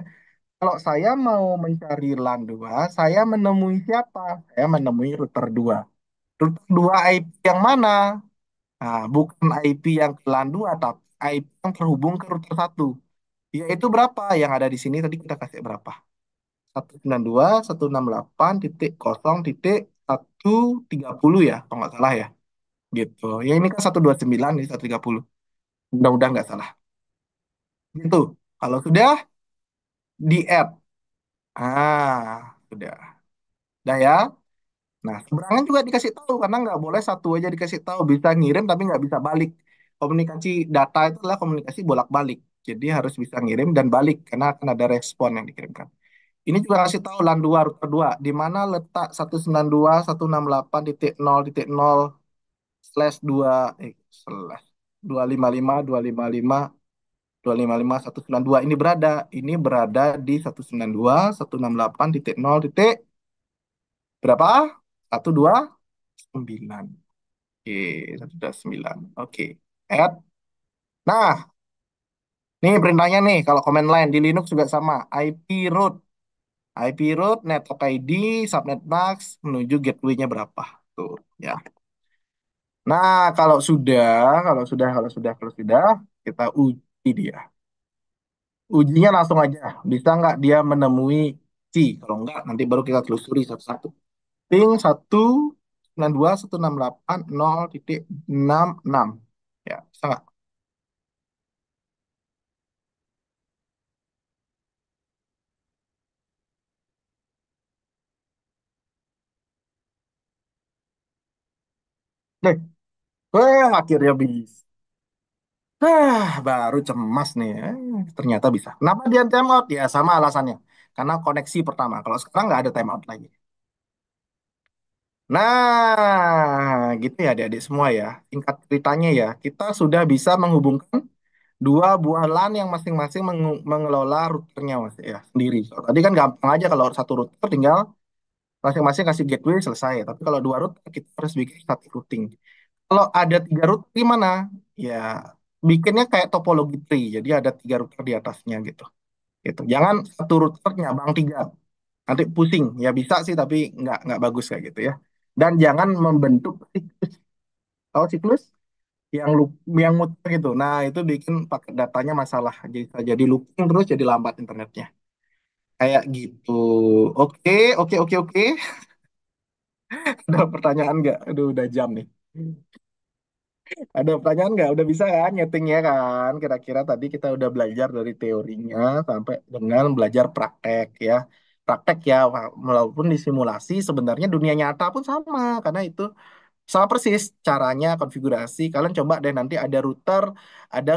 kalau saya mau mencari LAN 2, saya menemui siapa? Saya menemui router 2. Router 2 IP yang mana? Nah, bukan IP yang ke LAN 2, tapi IP yang terhubung ke router satu. Yaitu berapa? Yang ada di sini tadi kita kasih berapa? 192, 168.0.130 ya, kalau nggak salah ya. Gitu. Ya ini kan 129 nih 130. Mudah-mudahan nggak salah. Gitu. Kalau sudah di add. Sudah. Udah ya. Nah, seberangan juga dikasih tahu karena nggak boleh satu aja dikasih tahu, bisa ngirim tapi nggak bisa balik. Komunikasi data itu adalah komunikasi bolak-balik. Jadi harus bisa ngirim dan balik karena akan ada respon yang dikirimkan. Ini juga kasih tahu LAN 2 router 2 di mana letak 192.168.0.0 slash 2 slash 255 255 255 192 ini berada. Ini berada di 192 168 titik 0 titik berapa? 129. Oke, 129. Oke. Add. Nah, nih perintahnya nih kalau command line di Linux juga sama. IP root. IP root, network ID, subnet max menuju gateway-nya berapa. Tuh, ya. Nah, kalau sudah, kita uji dia. Ujinya langsung aja. Bisa nggak dia menemui C? Kalau nggak, nanti baru kita telusuri satu-satu. Ping 192, 168, 0,66. Ya, bisa nggak? Deh, akhirnya bisa. Baru cemas nih. Ternyata bisa. Kenapa dia timeout? Ya, sama alasannya. Karena koneksi pertama. Kalau sekarang nggak ada timeout lagi. Nah, gitu ya adik-adik semua ya. Singkat ceritanya ya, kita sudah bisa menghubungkan dua buah LAN yang masing-masing mengelola routernya mas ya sendiri. Kalau tadi kan gampang aja kalau satu router tinggal masing-masing kasih gateway selesai. Tapi kalau dua router kita harus bikin satu routing. Kalau ada tiga router gimana? Ya bikinnya kayak topologi tree. Jadi ada tiga router di atasnya gitu. gitu. Jangan satu router nyabang tiga, nanti pusing. Ya bisa sih, tapi nggak bagus kayak gitu ya. Dan jangan membentuk siklus. Tahu siklus? Yang yang muter gitu. Nah, itu bikin paket datanya masalah. Jadi looping terus, jadi lambat internetnya. Kayak gitu. Oke, oke, oke, oke. Ada pertanyaan nggak? Aduh, udah jam nih. Ada pertanyaan nggak? Udah bisa kan nyetingnya kan? Kira-kira tadi kita udah belajar dari teorinya sampai dengan belajar praktek ya. Praktek ya, walaupun di simulasi sebenarnya dunia nyata pun sama. Karena itu sama persis caranya konfigurasi. Kalian coba deh, nanti ada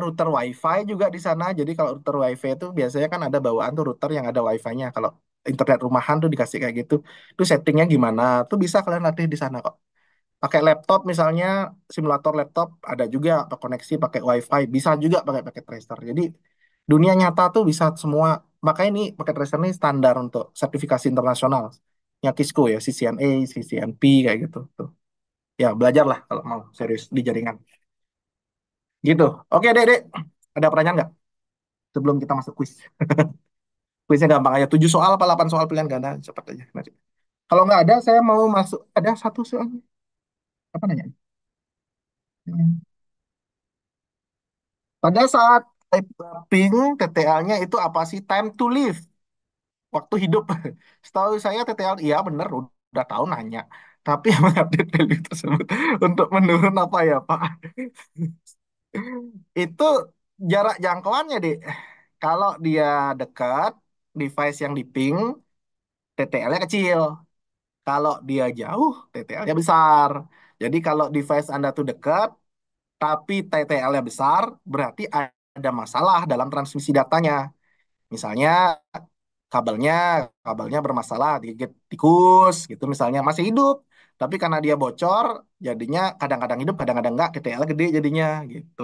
router WiFi juga di sana. Jadi kalau router WiFi itu biasanya kan ada bawaan tuh router yang ada WiFi-nya. Kalau internet rumahan tuh dikasih kayak gitu. Tuh settingnya gimana? Tuh bisa kalian latih di sana kok. Pakai laptop misalnya, simulator laptop ada juga koneksi pakai WiFi. Bisa juga pakai tracer. Jadi dunia nyata tuh bisa semua. Makanya ini pakai tracer ini standar untuk sertifikasi internasional. Ya Cisco ya, CCNA, CCNP kayak gitu. Tuh. Ya, belajarlah kalau mau serius di jaringan. Gitu. Oke, Dek, Dek. Ada pertanyaan nggak sebelum kita masuk kuis? Kuisnya gampang aja. 7 soal apa 8 soal pilihan ganda? Cepat aja. Nanti. Kalau nggak ada, saya mau masuk. Ada satu soal. Apa nanya? Pada saat typing TTL-nya itu apa sih? Time to live. Waktu hidup. Setahu saya TTL, iya bener. Udah tahu nanya. Tapi yang mengupdate value tersebut untuk menurun apa ya, Pak? Itu jarak jangkauannya, Dek. Kalau dia dekat, device yang di ping, TTL-nya kecil. Kalau dia jauh, TTL-nya besar. Jadi kalau device Anda tuh dekat, tapi TTL-nya besar, berarti ada masalah dalam transmisi datanya. Misalnya kabelnya kabelnya bermasalah, digigit tikus gitu misalnya, masih hidup. Tapi karena dia bocor, jadinya kadang-kadang hidup, kadang-kadang enggak, TTL gede jadinya gitu.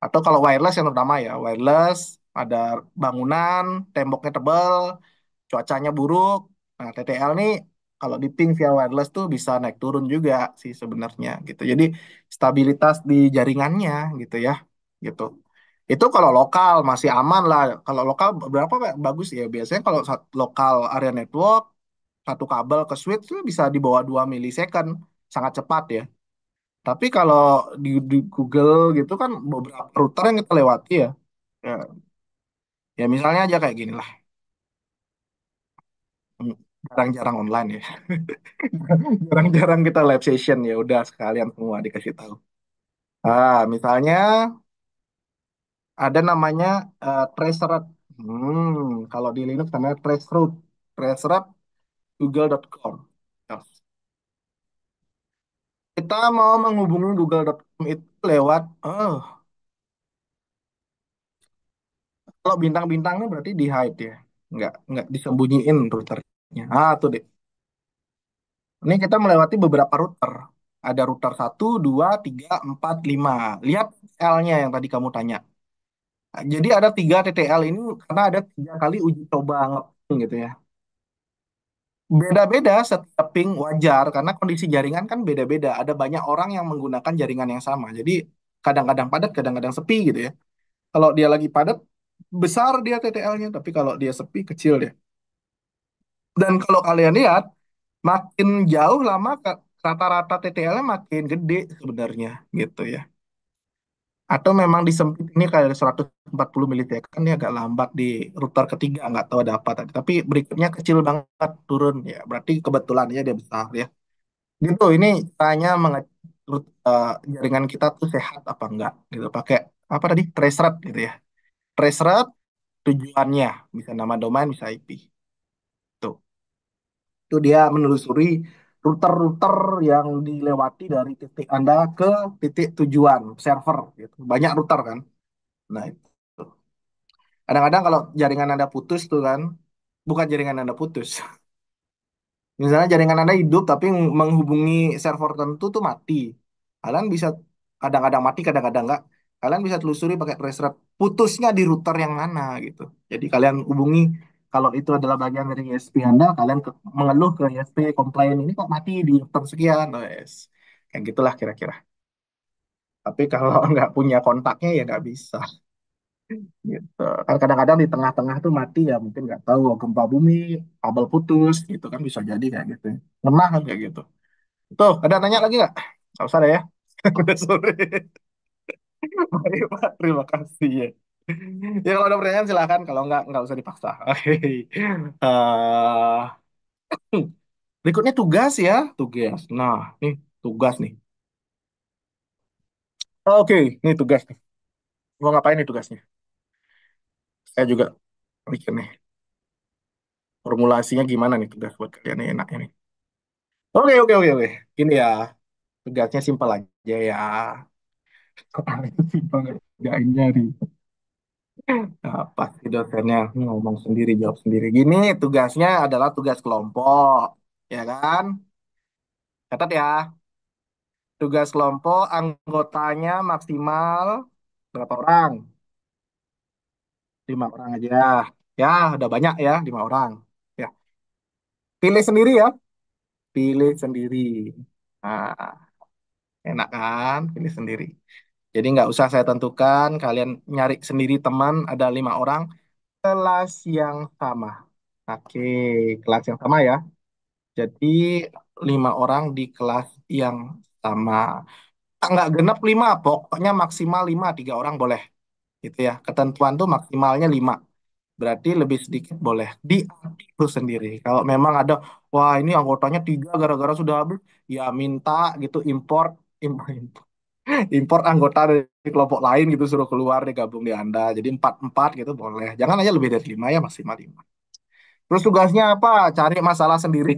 Atau kalau wireless yang utama ya, wireless ada bangunan, temboknya tebal, cuacanya buruk. Nah, TTL nih kalau di ping via wireless tuh bisa naik turun juga sih sebenarnya gitu. Jadi stabilitas di jaringannya gitu ya, gitu. Itu kalau lokal masih aman lah. Kalau lokal berapa Pak? Bagus ya. Biasanya kalau lokal area network, satu kabel ke switch tuh bisa di bawah 2 milisecond, sangat cepat ya. Tapi kalau di Google gitu kan beberapa router yang kita lewati ya. Ya, ya misalnya aja kayak gini lah. Hmm, Jarang-jarang online ya. Jarang-jarang kita live session ya. Udah sekalian semua dikasih tahu. Misalnya ada namanya traceroute. Kalau di Linux namanya traceroute. Traceroute google.com. Nah, kita mau menghubungi google.com itu lewat, kalau bintang-bintangnya berarti di hide ya. Nggak disembunyiin routernya. Tuh deh. Ini kita melewati beberapa router. Ada router 1, 2, 3, 4, 5. Lihat L-nya yang tadi kamu tanya. Jadi ada 3 TTL ini karena ada 3 kali uji coba ngeping gitu ya. Beda-beda setiap ping wajar karena kondisi jaringan kan beda-beda. Ada banyak orang yang menggunakan jaringan yang sama. Jadi kadang-kadang padat, kadang-kadang sepi gitu ya. Kalau dia lagi padat, besar dia TTL-nya. Tapi kalau dia sepi, kecil dia. Dan kalau kalian lihat, makin jauh lama rata-rata TTL-nya makin gede sebenarnya gitu ya. Atau memang disempit ini kayak 140 milisekund ya, agak lambat di router ketiga, nggak tahu ada apa tadi. Tapi berikutnya kecil banget turun ya, berarti kebetulan ya dia besar ya. Gitu, ini tanya mengecek jaringan kita tuh sehat apa enggak gitu. Pakai apa tadi? Traceroute gitu ya. Traceroute tujuannya bisa nama domain, bisa IP. Tuh, itu dia menelusuri router-router yang dilewati dari titik Anda ke titik tujuan server gitu. Banyak router kan. Nah, itu. Kadang-kadang kalau jaringan Anda putus tuh kan, bukan jaringan Anda putus. Misalnya jaringan Anda hidup tapi menghubungi server tertentu tuh mati. Kalian bisa kadang-kadang mati, kadang-kadang enggak. Kalian bisa telusuri pakai traceroute putusnya di router yang mana gitu. Jadi kalian hubungi, kalau itu adalah bagian dari ISP Anda, kalian mengeluh ke ISP, komplain ini kok mati di router sekian. Oh, yes. Kayak gitulah kira-kira. Tapi kalau nggak punya kontaknya ya nggak bisa. Gitu. Kan kadang-kadang di tengah-tengah tuh mati ya mungkin nggak tahu gempa bumi, kabel putus gitu kan bisa jadi kayak gitu. Pernah kan kayak gitu. Tuh, ada nanya lagi nggak? Nggak usah deh ya. Udah sore. Baik, Pak. Terima kasih ya. Ya kalau ada pertanyaan silakan. Kalau nggak usah dipaksa. Oke. Eh, berikutnya tugas ya. Tugas. Nah, nih tugas nih. Oke, ini tugas nih. Mau ngapain nih tugasnya? Saya juga mikir nih. Formulasinya gimana nih tugas buat kalian nih enaknya nih. Oke, oke, oke, oke. Ini ya. Tugasnya simpel aja ya. Simpel ngerjainnya nih. Nah, pasti dosennya ngomong sendiri, jawab sendiri. Gini, tugasnya adalah tugas kelompok. Ya kan? Catat ya. Tugas kelompok anggotanya maksimal berapa orang? 5 orang aja. Ya, udah banyak ya, 5 orang. Ya, pilih sendiri ya. Pilih sendiri. Nah, enak kan? Pilih sendiri. Jadi nggak usah saya tentukan. Kalian nyari sendiri teman. Ada 5 orang. Kelas yang sama. Oke, kelas yang sama ya. Jadi 5 orang di kelas yang sama. Nggak genap 5, pokoknya maksimal 5, 3 orang boleh. Gitu ya. Ketentuan tuh maksimalnya 5. Berarti lebih sedikit boleh diatur sendiri. Kalau memang ada, wah ini anggotanya 3 gara-gara sudah habis, ya minta gitu impor, impor anggota dari kelompok lain gitu suruh keluar deh gabung di Anda. Jadi 4-4 gitu boleh. Jangan aja lebih dari 5 ya maksimal 5. Terus tugasnya apa? Cari masalah sendiri.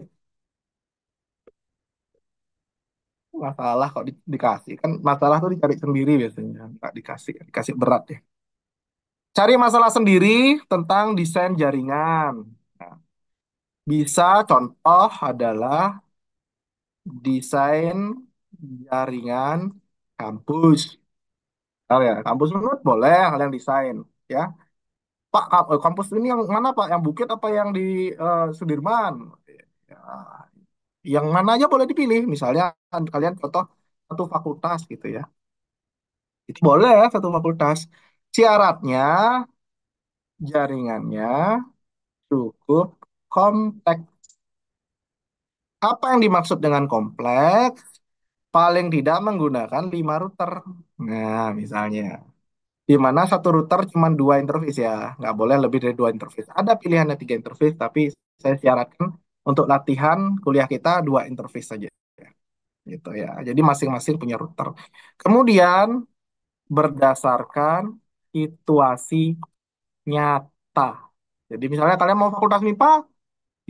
Masalah kok dikasih kan masalah tuh dicari sendiri biasanya nggak dikasih berat ya. Cari masalah sendiri tentang desain jaringan. Nah, bisa contoh adalah desain jaringan kampus. Oh ya, kampus menurut boleh kalian desain ya. Pak, kampus ini yang mana Pak? Yang Bukit apa yang di Sudirman? Ya, yang mana aja boleh dipilih. Misalnya kalian contoh satu fakultas gitu ya. Itu boleh ya satu fakultas. Syaratnya jaringannya cukup kompleks. Apa yang dimaksud dengan kompleks? Paling tidak menggunakan 5 router. Nah, misalnya. Di mana satu router cuma 2 interface ya. Nggak boleh lebih dari 2 interface. Ada pilihannya 3 interface, tapi saya syaratkan untuk latihan kuliah kita 2 interface saja. Gitu ya. Jadi masing-masing punya router. Kemudian berdasarkan situasi nyata. Jadi misalnya kalian mau fakultas MIPA,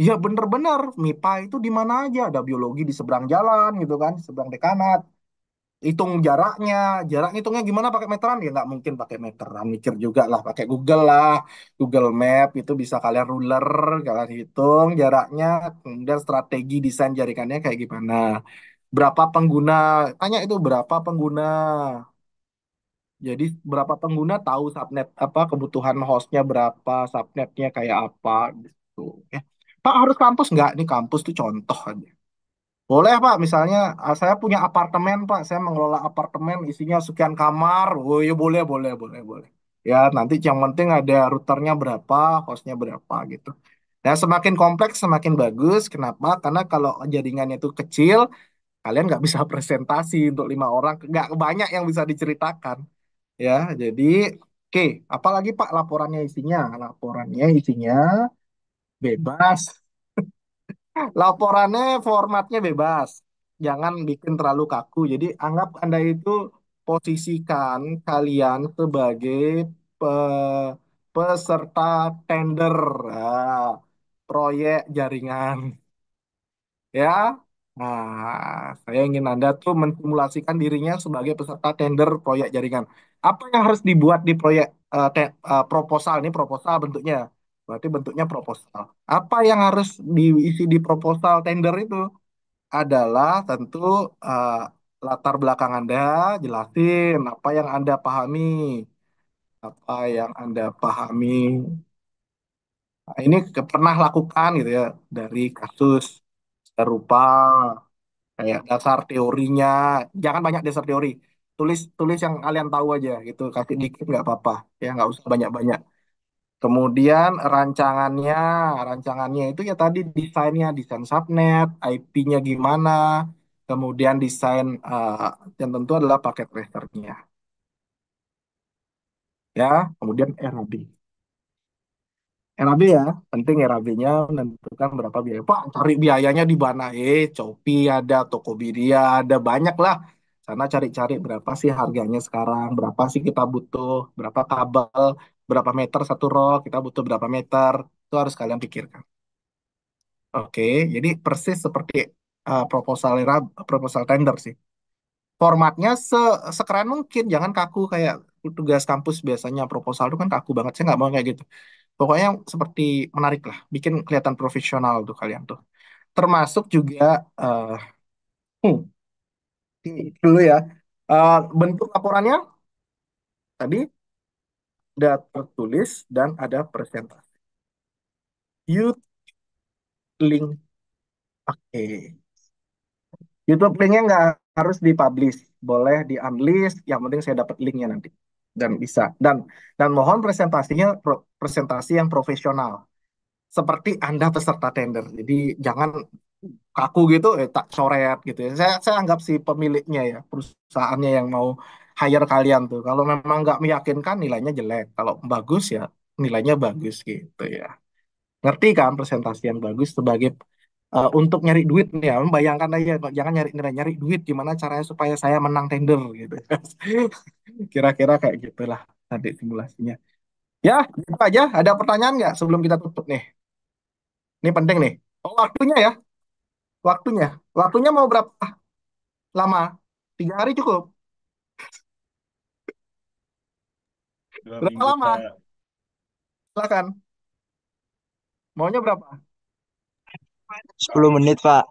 ya bener-bener MIPA itu di mana aja. Ada biologi di seberang jalan gitu kan, di seberang dekanat. Hitung jaraknya, jarak hitungnya gimana pakai meteran? Ya nggak mungkin pakai meteran, mikir juga lah, pakai Google lah. Google Map itu bisa kalian ruler, kalian hitung jaraknya, kemudian strategi desain jaringannya kayak gimana. Berapa pengguna, tanya itu berapa pengguna. Jadi berapa pengguna tahu subnet apa kebutuhan hostnya berapa, subnetnya kayak apa gitu. Ya. Pak harus kampus nggak? Ini kampus tuh contoh aja. Boleh Pak, misalnya saya punya apartemen Pak, saya mengelola apartemen isinya sekian kamar. Oh ya boleh, boleh, boleh, boleh. Ya nanti yang penting ada routernya berapa, hostnya berapa gitu. Nah semakin kompleks semakin bagus. Kenapa? Karena kalau jaringannya itu kecil, kalian nggak bisa presentasi untuk 5 orang, nggak banyak yang bisa diceritakan. Ya, jadi oke, apalagi Pak laporannya isinya? Laporannya isinya bebas. Laporannya formatnya bebas. Jangan bikin terlalu kaku. Jadi anggap Anda itu posisikan kalian sebagai pe- peserta tender proyek jaringan. Ya. Nah, saya ingin Anda tuh mensimulasikan dirinya sebagai peserta tender proyek jaringan. Apa yang harus dibuat di proyek proposal ini proposal bentuknya. Berarti bentuknya proposal. Apa yang harus diisi di proposal tender itu adalah tentu eh, latar belakang Anda, jelasin apa yang Anda pahami, apa yang Anda pahami. Nah, ini pernah lakukan gitu ya dari kasus serupa kayak dasar teorinya, jangan banyak dasar teori. tulis tulis yang kalian tahu aja gitu, kasih dikit nggak apa-apa, ya nggak usah banyak-banyak. Kemudian rancangannya itu ya tadi desainnya, desain subnet, IP-nya gimana, kemudian desain yang tentu adalah paket tracernya, ya, kemudian RAB. RAB ya, penting RAB-nya menentukan berapa biaya. Pak, cari biayanya di mana? Shopee ada, Tokopedia ada, banyak lah. Sana cari-cari berapa sih harganya sekarang, berapa sih kita butuh, berapa kabel, berapa meter satu roll, kita butuh berapa meter. Itu harus kalian pikirkan. Oke, jadi persis seperti proposal tender sih. Formatnya sekeren mungkin, jangan kaku kayak tugas kampus biasanya proposal itu kan kaku banget. Saya nggak mau kayak gitu. Pokoknya seperti menarik lah, bikin kelihatan profesional tuh kalian tuh. Termasuk juga eh hmm, ini dulu ya. Bentuk laporannya tadi ada tertulis dan ada presentasi. YouTube link, oke. YouTube linknya nggak harus dipublish, boleh di unlist. Yang penting saya dapat linknya nanti dan bisa. Dan mohon presentasi yang profesional, seperti Anda peserta tender. Jadi jangan kaku gitu, tak coret gitu ya. Saya anggap si pemiliknya ya, perusahaannya yang mau hire kalian tuh. Kalau memang nggak meyakinkan, nilainya jelek. Kalau bagus ya nilainya bagus gitu ya. Ngerti kan presentasi yang bagus sebagai untuk nyari duit nih ya. Bayangkan aja, jangan nyari nilai, nyari duit. Gimana caranya supaya saya menang tender gitu. Kira-kira kayak gitulah nanti simulasinya. Ya, itu aja. Ada pertanyaan nggak sebelum kita tutup nih? Ini penting nih. Oh, waktunya ya. Waktunya. Waktunya mau berapa lama? 3 hari cukup. 2 minggu, Berapa lama? Pak. Silakan. Maunya berapa? 10 menit, Pak.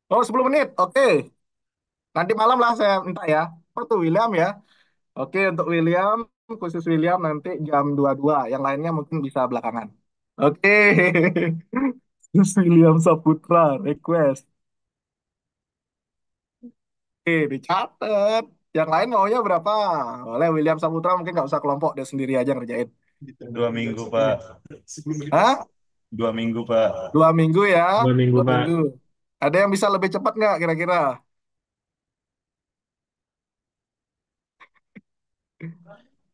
Oh, 10 menit. Oke. Nanti malam lah saya minta ya. Oh, tuh William ya. Oke, untuk William, khusus William nanti jam 22. Yang lainnya mungkin bisa belakangan. Oke. Khusus William Saputra, request. Oke, dicatat. Yang lain maunya berapa? Boleh William Saputra mungkin nggak usah kelompok, dia sendiri aja ngerjain. 2 minggu, Pak. Hah? 2 minggu, Pak. 2 minggu ya? 2 minggu, Dua Pak. minggu. Ada yang bisa lebih cepat nggak kira-kira?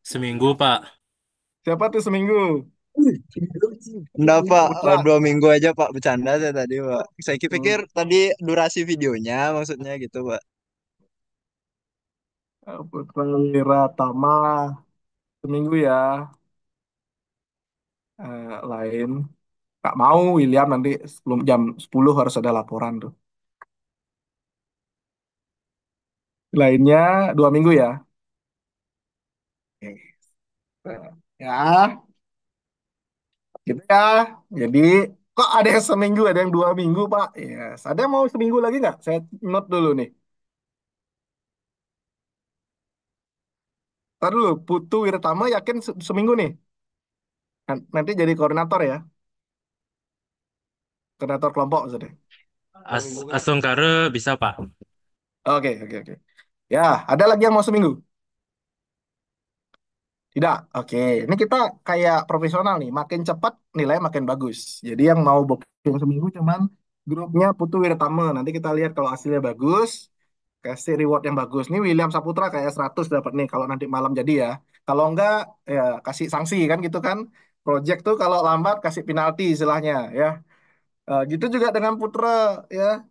Seminggu, Pak. Siapa tuh seminggu? Enggak, Pak. Putra. 2 minggu aja, Pak. Bercanda saya tadi, Pak. Saya pikir Hmm, tadi durasi videonya maksudnya gitu, Pak. Putra Wiratama. Seminggu ya. Lain. Nggak mau William nanti sebelum jam 10 harus ada laporan tuh. Lainnya 2 minggu ya. Oke. Ya, gitu ya. Jadi kok ada yang seminggu, ada yang 2 minggu, Pak? Yes. Ada yang mau seminggu lagi nggak? Saya note dulu nih. Ntar dulu, Putu Wiratama yakin seminggu nih. Nanti jadi koordinator ya, koordinator kelompok maksudnya. Asungkara bisa, Pak. Oke, oke, oke. Ya, ada lagi yang mau seminggu? Tidak. Oke, ini kita kayak profesional nih. Makin cepat nilai makin bagus. Jadi yang mau booking seminggu cuman grupnya Putu Wiratama. Nanti kita lihat kalau hasilnya bagus, kasih reward yang bagus. Nih William Saputra kayak 100 dapat nih kalau nanti malam jadi ya. Kalau enggak ya kasih sanksi kan gitu kan. Project tuh kalau lambat kasih penalti istilahnya ya. Gitu juga dengan Putra ya.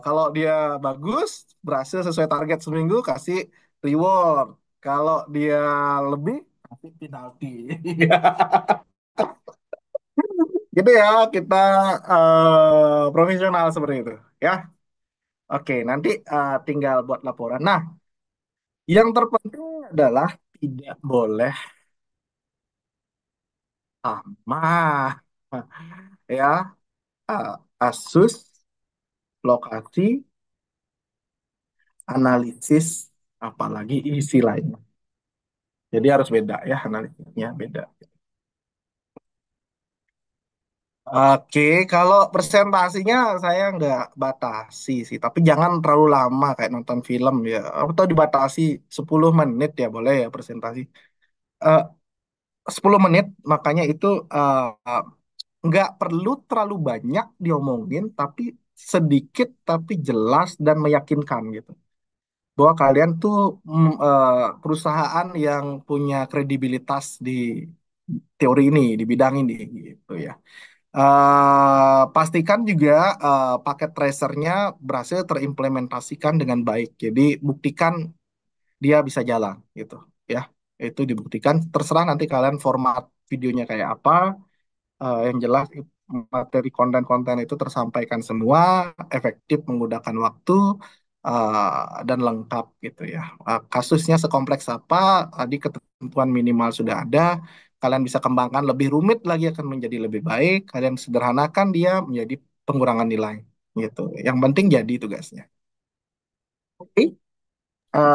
Kalau dia bagus, berhasil sesuai target seminggu, kasih reward. Kalau dia lebih, kasih penalti. Gitu ya, kita profesional seperti itu. Ya, oke. Nanti tinggal buat laporan. Nah, yang terpenting adalah tidak boleh sama ya. Asus, lokasi, analisis, apalagi isi lainnya. Jadi harus beda ya analisisnya beda. Oke, kalau presentasinya saya nggak batasi sih, tapi jangan terlalu lama kayak nonton film ya. Atau dibatasi 10 menit ya boleh ya presentasi. Eh 10 menit, makanya itu nggak perlu terlalu banyak diomongin, tapi sedikit tapi jelas dan meyakinkan gitu. Bahwa kalian tuh perusahaan yang punya kredibilitas di teori ini, di bidang ini gitu ya. Pastikan juga paket tracernya berhasil terimplementasikan dengan baik. Jadi buktikan dia bisa jalan gitu ya. Itu dibuktikan. Terserah nanti kalian format videonya kayak apa. Yang jelas materi konten-konten itu tersampaikan semua, efektif menggunakan waktu dan lengkap gitu ya. Kasusnya sekompleks apa, tadi ketentuan minimal sudah ada. Kalian bisa kembangkan lebih rumit lagi akan menjadi lebih baik. Kalian sederhanakan dia menjadi pengurangan nilai gitu. Yang penting jadi tugasnya. Oke,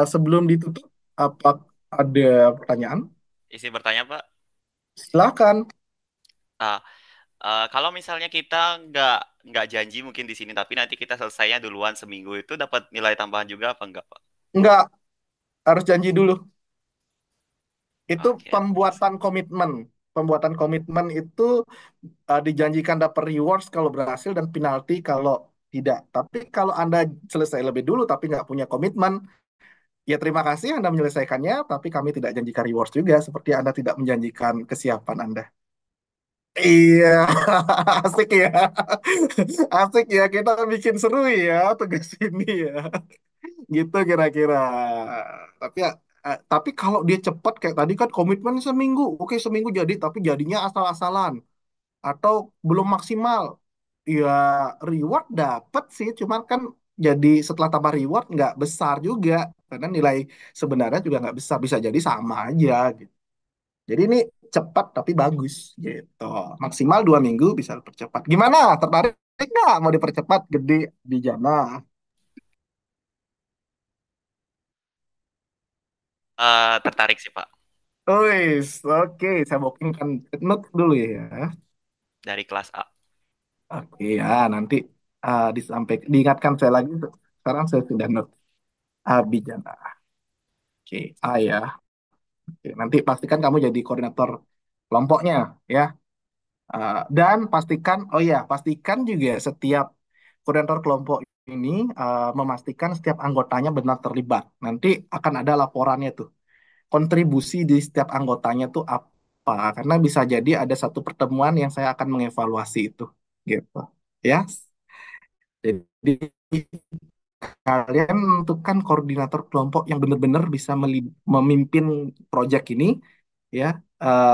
sebelum ditutup, apa ada pertanyaan? Isi bertanya, Pak. Silakan. Ah, kalau misalnya kita nggak janji mungkin di sini, tapi nanti kita selesainya duluan seminggu itu dapat nilai tambahan juga apa enggak, Pak? Enggak, harus janji dulu. Itu Oke, oke. pembuatan komitmen. Pembuatan komitmen itu dijanjikan dapat rewards kalau berhasil dan penalti kalau tidak. Tapi kalau Anda selesai lebih dulu tapi nggak punya komitmen, ya terima kasih Anda menyelesaikannya, tapi kami tidak janjikan rewards juga, seperti Anda tidak menjanjikan kesiapan Anda. Iya, asik ya. Asik ya, kita bikin seru ya tugas ini ya. Gitu kira-kira. Tapi ya, tapi kalau dia cepat kayak tadi kan komitmen seminggu, oke seminggu jadi, tapi jadinya asal-asalan atau belum maksimal, ya reward dapat sih, cuman kan jadi setelah tambah reward nggak besar juga, karena nilai sebenarnya juga nggak besar, bisa jadi sama aja gitu. Jadi ini cepat tapi bagus gitu. Maksimal 2 minggu bisa dipercepat. Gimana? Tertarik nggak mau dipercepat gede di Jana? Tertarik sih, Pak. Wis, oke, saya bookingkan note dulu ya. Dari kelas A. Oke ya, nanti diingatkan saya lagi. Sekarang saya sudah note Abijana. Oke, A ya. Oke, nanti pastikan kamu jadi koordinator kelompoknya ya. Dan pastikan, oh ya, pastikan juga setiap koordinator kelompok ini memastikan setiap anggotanya benar terlibat. Nanti akan ada laporannya tuh. Kontribusi di setiap anggotanya tuh apa? Karena bisa jadi ada satu pertemuan yang saya akan mengevaluasi itu, gitu. Ya, jadi kalian menentukan koordinator kelompok yang benar-benar bisa memimpin proyek ini, ya.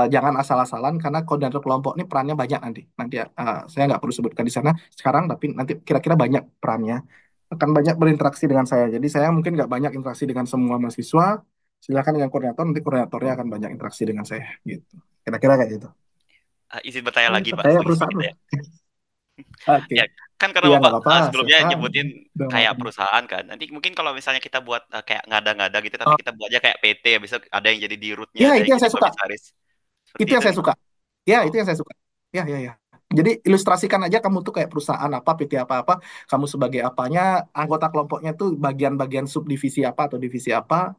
Jangan asal-asalan karena koordinator kelompok ini perannya banyak nanti. Nanti saya nggak perlu sebutkan di sana sekarang, tapi nanti kira-kira banyak perannya. Akan banyak berinteraksi dengan saya. Jadi saya mungkin nggak banyak interaksi dengan semua mahasiswa. Silakan dengan koordinator, nanti koordinatornya akan banyak interaksi dengan saya. Gitu. Kira-kira kayak gitu. Izin bertanya lagi, Pak. Saya Sedikit perusahaan. ya. Oke. Ya, kan karena Iya Bapak nggak apa-apa. sebelumnya Silakan. nyebutin Udah mau kayak tanya. perusahaan kan. Nanti mungkin kalau misalnya kita buat kayak ngada-ngada gitu, tapi Oh, kita buatnya kayak PT ya, bisa ada yang jadi di rootnya, ya ada itu yang yang jadi saya suka. komisaris. Seperti Itu itu yang saya gitu. suka. Ya, Oh, itu yang saya suka. Ya, ya, ya. Jadi ilustrasikan aja kamu tuh kayak perusahaan apa, PT apa-apa, kamu sebagai apanya, anggota kelompoknya tuh bagian-bagian subdivisi apa atau divisi apa,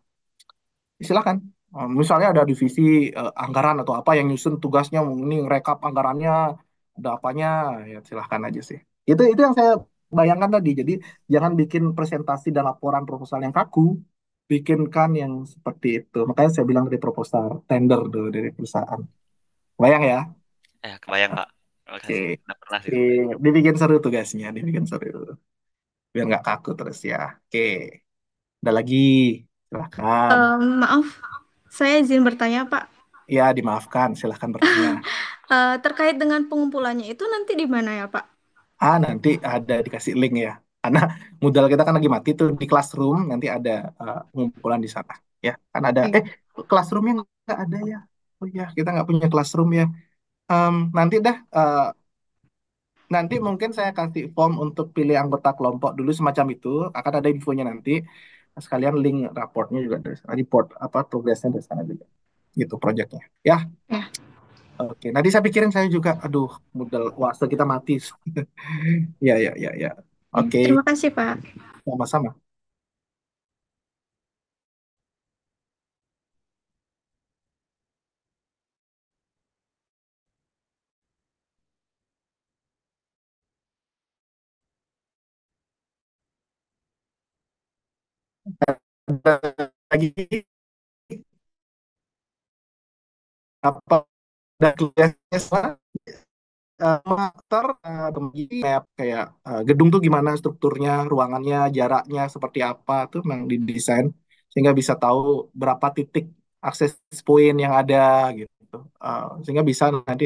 silakan. Misalnya ada divisi anggaran atau apa yang nyusun tugasnya, ini rekap anggarannya, ada apanya, ya silahkan aja sih. Itu yang saya bayangkan tadi. Jadi jangan bikin presentasi dan laporan proposal yang kaku, bikinkan yang seperti itu. Makanya saya bilang dari proposal tender dulu dari perusahaan. Bayang ya? kebayang Pak. Terima Oke, kasih. Udah pernah sih sebenarnya. dibikin seru tugasnya, dibikin seru. Biar nggak kaku terus ya. Oke, ada lagi. Silahkan. Maaf, saya izin bertanya, Pak. Ya, dimaafkan. Silahkan bertanya. Terkait dengan pengumpulannya itu nanti di mana ya, Pak? Nanti ada dikasih link ya. Karena modal kita kan lagi mati tuh di classroom. Nanti ada pengumpulan di sana. Ya, kan ada. Oke. Classroomnya nggak ada ya. Oh ya, kita nggak punya classroom ya. Nanti dah. Nanti mungkin saya kasih form untuk pilih anggota kelompok dulu semacam itu. Akan ada infonya nanti. Sekalian link raportnya juga dari sana. Report apa progresnya dari sana juga. Gitu proyeknya. Ya, Ya. Oke, nanti saya pikirin saya juga. Aduh, modal waktu kita mati. Ya, ya, ya, ya. Oke, Terima kasih, Pak. sama-sama. Ada lagi apa? Ada kelasnya aktor map kayak gedung tuh gimana strukturnya, ruangannya, jaraknya seperti apa tuh memang didesain sehingga bisa tahu berapa titik akses point yang ada gitu. Sehingga bisa nanti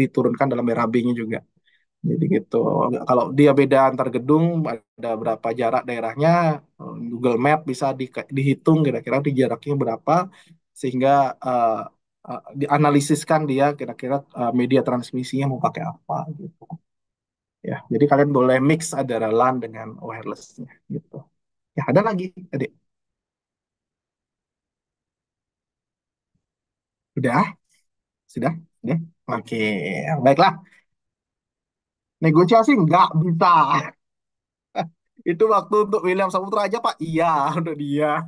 diturunkan dalam RAB-nya juga. Jadi gitu. Kalau dia beda antar gedung, ada berapa jarak daerahnya, Google Map bisa dihitung kira-kira di jaraknya berapa, sehingga dianalisiskan dia kira-kira media transmisinya mau pakai apa gitu. Ya, jadi kalian boleh mix ada LAN dengan wirelessnya gitu. Ya, ada lagi, adik. Udah, sudah, sudah. Oke, baiklah. Negosiasi nggak bisa. Itu waktu untuk William Saputra aja, Pak. Iya, untuk dia.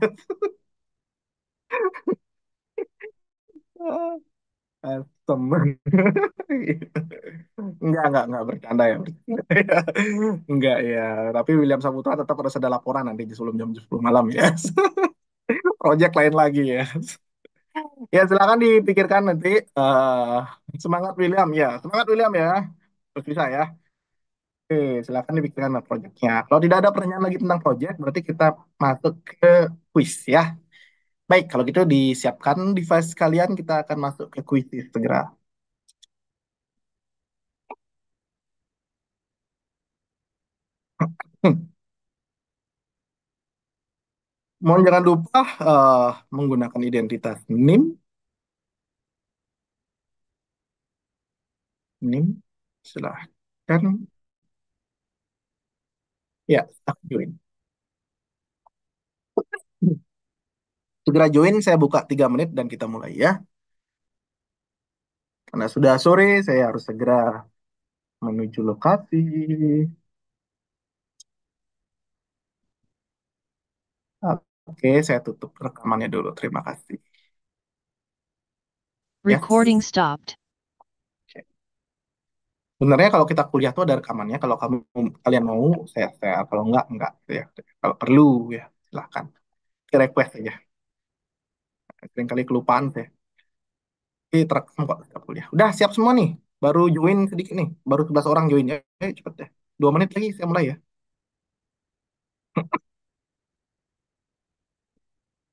Temen. Enggak bercanda ya. Enggak ya. Tapi William Saputra tetap harus ada laporan nanti sebelum jam 10 malam ya. Project lain lagi ya. Ya silakan dipikirkan nanti. Semangat William ya. Semangat William ya. Terus bisa ya. Oke, silakan dipikirkan projectnya. Kalau tidak ada pertanyaan lagi tentang project, berarti kita masuk ke quiz ya. Baik, kalau gitu disiapkan device kalian, kita akan masuk ke quiz segera. Mohon jangan lupa menggunakan identitas NIM, NIM, silahkan. Ya, join. Segera join, saya buka 3 menit dan kita mulai ya. Karena sudah sore, saya harus segera menuju lokasi. Oke, saya tutup rekamannya dulu. Terima kasih. Ya. Recording stopped. Sebenarnya kalau kita kuliah tuh ada rekamannya. Kalau kalian mau, saya share. Kalau enggak ya. Kalau perlu ya, silahkan. Request aja. Seringkali kelupaan saya. Terekam kok kita kuliah. Udah siap semua nih. Baru join sedikit nih. Baru 11 orang join ya. Cepet deh. 2 menit lagi saya mulai ya.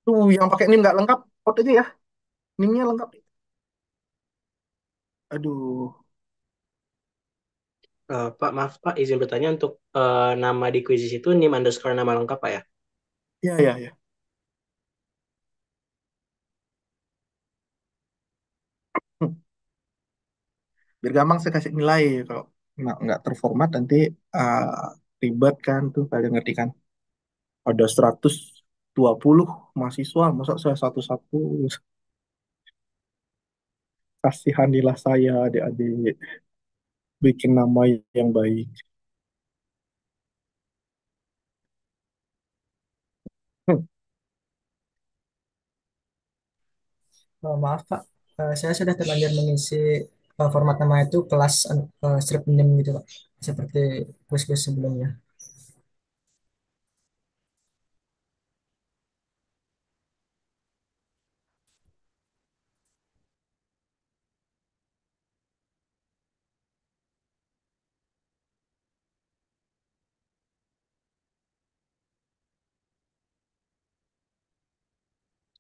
Tuh yang pakai NIM nggak lengkap, vote aja ya. NIM-nya lengkap. Aduh. Pak, maaf Pak, izin bertanya untuk nama di quizzes itu NIM underscore nama lengkap Pak ya? Ya, ya, ya. Biar gampang saya kasih nilai. Kalau nggak terformat nanti ribet kan tuh kalian ngerti kan. Ada 120 mahasiswa, masa saya satu-satu kasihanilah saya adik-adik bikin nama yang baik. Hmm. Maaf Pak, saya sudah terlanjur mengisi format nama itu kelas strip NIM gitu Pak, seperti kuis-kuis sebelumnya.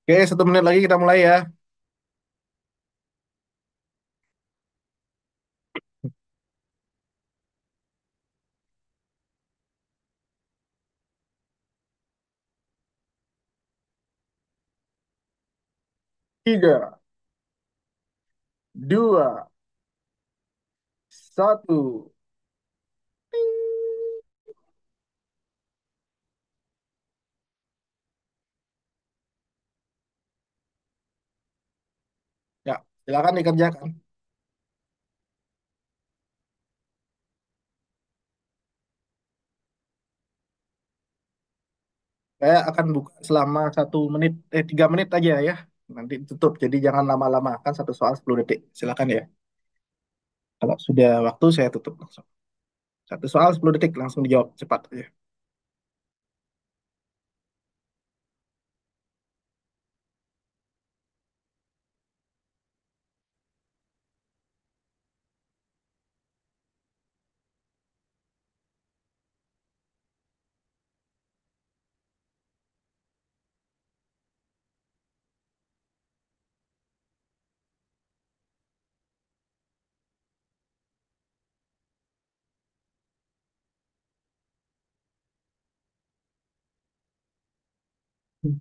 Oke, 1 menit lagi kita mulai ya. Tiga, dua, satu. Ya, silakan dikerjakan. Saya akan buka selama 1 menit, 3 menit aja ya. Nanti tutup. Jadi jangan lama-lama. Kan satu soal 10 detik. Silakan ya. Kalau sudah waktu saya tutup langsung. Satu soal 10 detik langsung dijawab cepat aja. Hmm.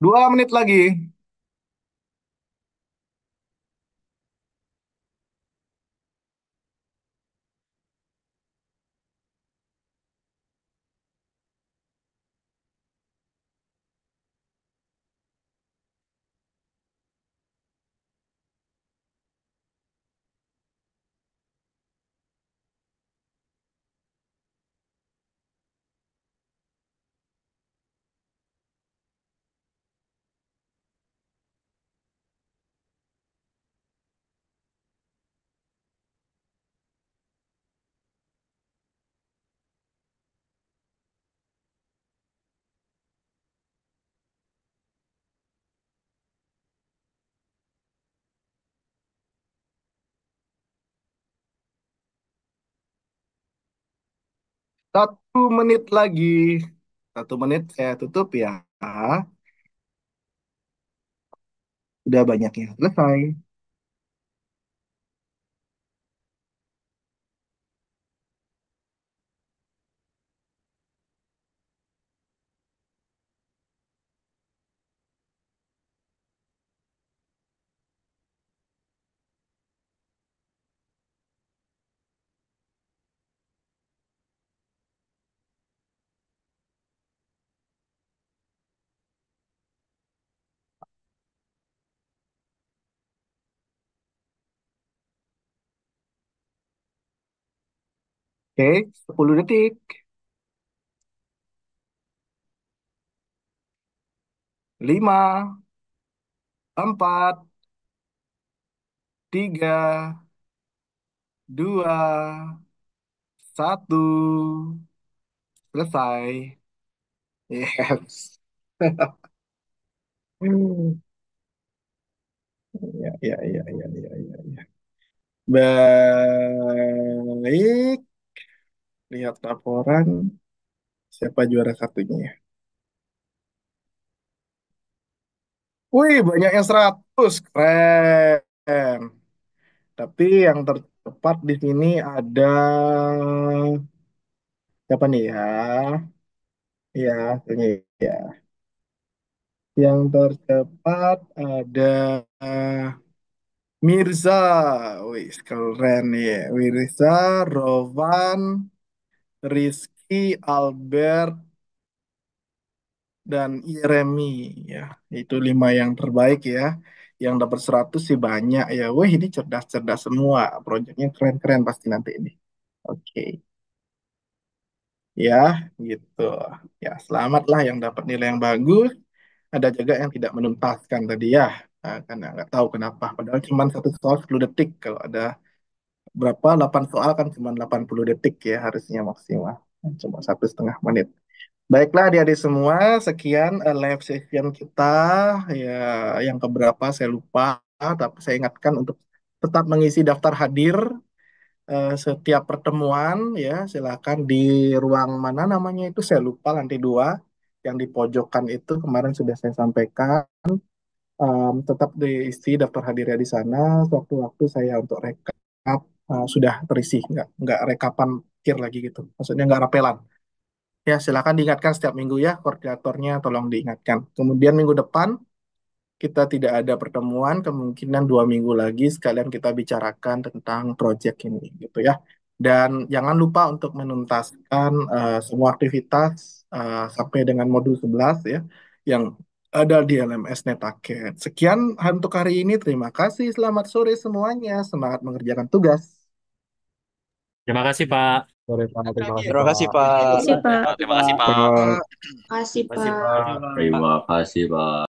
2 menit lagi. Satu menit lagi. 1 menit saya tutup ya. Udah banyak yang selesai. Oke, 10 detik. 5, 4, 3, 2, 1. Selesai. Yes. Ya, ya, ya, ya, ya, ya, ya. Baik. Lihat laporan. Siapa juara satunya ya? Wih, banyak yang 100. Keren. Tapi yang tercepat di sini ada siapa nih ya? Ya, ini ya. Yang tercepat ada Mirza. Wih, keren nih. Mirza, Rovan, Rizky, Albert, dan Iremi. Ya, itu 5 yang terbaik ya. Yang dapat 100 sih banyak ya. Wih, ini cerdas-cerdas semua. Proyeknya keren-keren pasti nanti ini. Oke. Ya, gitu. Ya, selamatlah yang dapat nilai yang bagus. Ada juga yang tidak menuntaskan tadi ya. Nah, karena nggak tahu kenapa. Padahal cuma satu soal 10 detik. Kalau ada berapa? 8 soal kan cuma 80 detik ya harusnya maksimal. Cuma 1,5 menit. Baiklah adik-adik semua, sekian live session kita. Ya, yang keberapa saya lupa. Tapi saya ingatkan untuk tetap mengisi daftar hadir setiap pertemuan ya. Silakan di ruang mana namanya itu saya lupa lantai 2 yang di pojokan itu kemarin sudah saya sampaikan. Tetap diisi daftar hadirnya di sana. Sewaktu-waktu saya untuk rekap sudah terisi, nggak rekapan akhir lagi gitu. Maksudnya nggak rapelan. Ya silakan diingatkan setiap minggu ya koordinatornya tolong diingatkan. Kemudian minggu depan kita tidak ada pertemuan, kemungkinan 2 minggu lagi sekalian kita bicarakan tentang proyek ini gitu ya. Dan jangan lupa untuk menuntaskan semua aktivitas sampai dengan modul 11 ya yang ada di LMS Netaket. Sekian untuk hari ini. Terima kasih. Selamat sore semuanya. Semangat mengerjakan tugas. Terima kasih, Pak. Sore Pak, terima kasih Terima kasih, Pak. Pak. Terima kasih, Pak. Terima kasih, Pak. Pak. Kasih, Terima kasih, Pak. Pak. Terima kasih, Pak.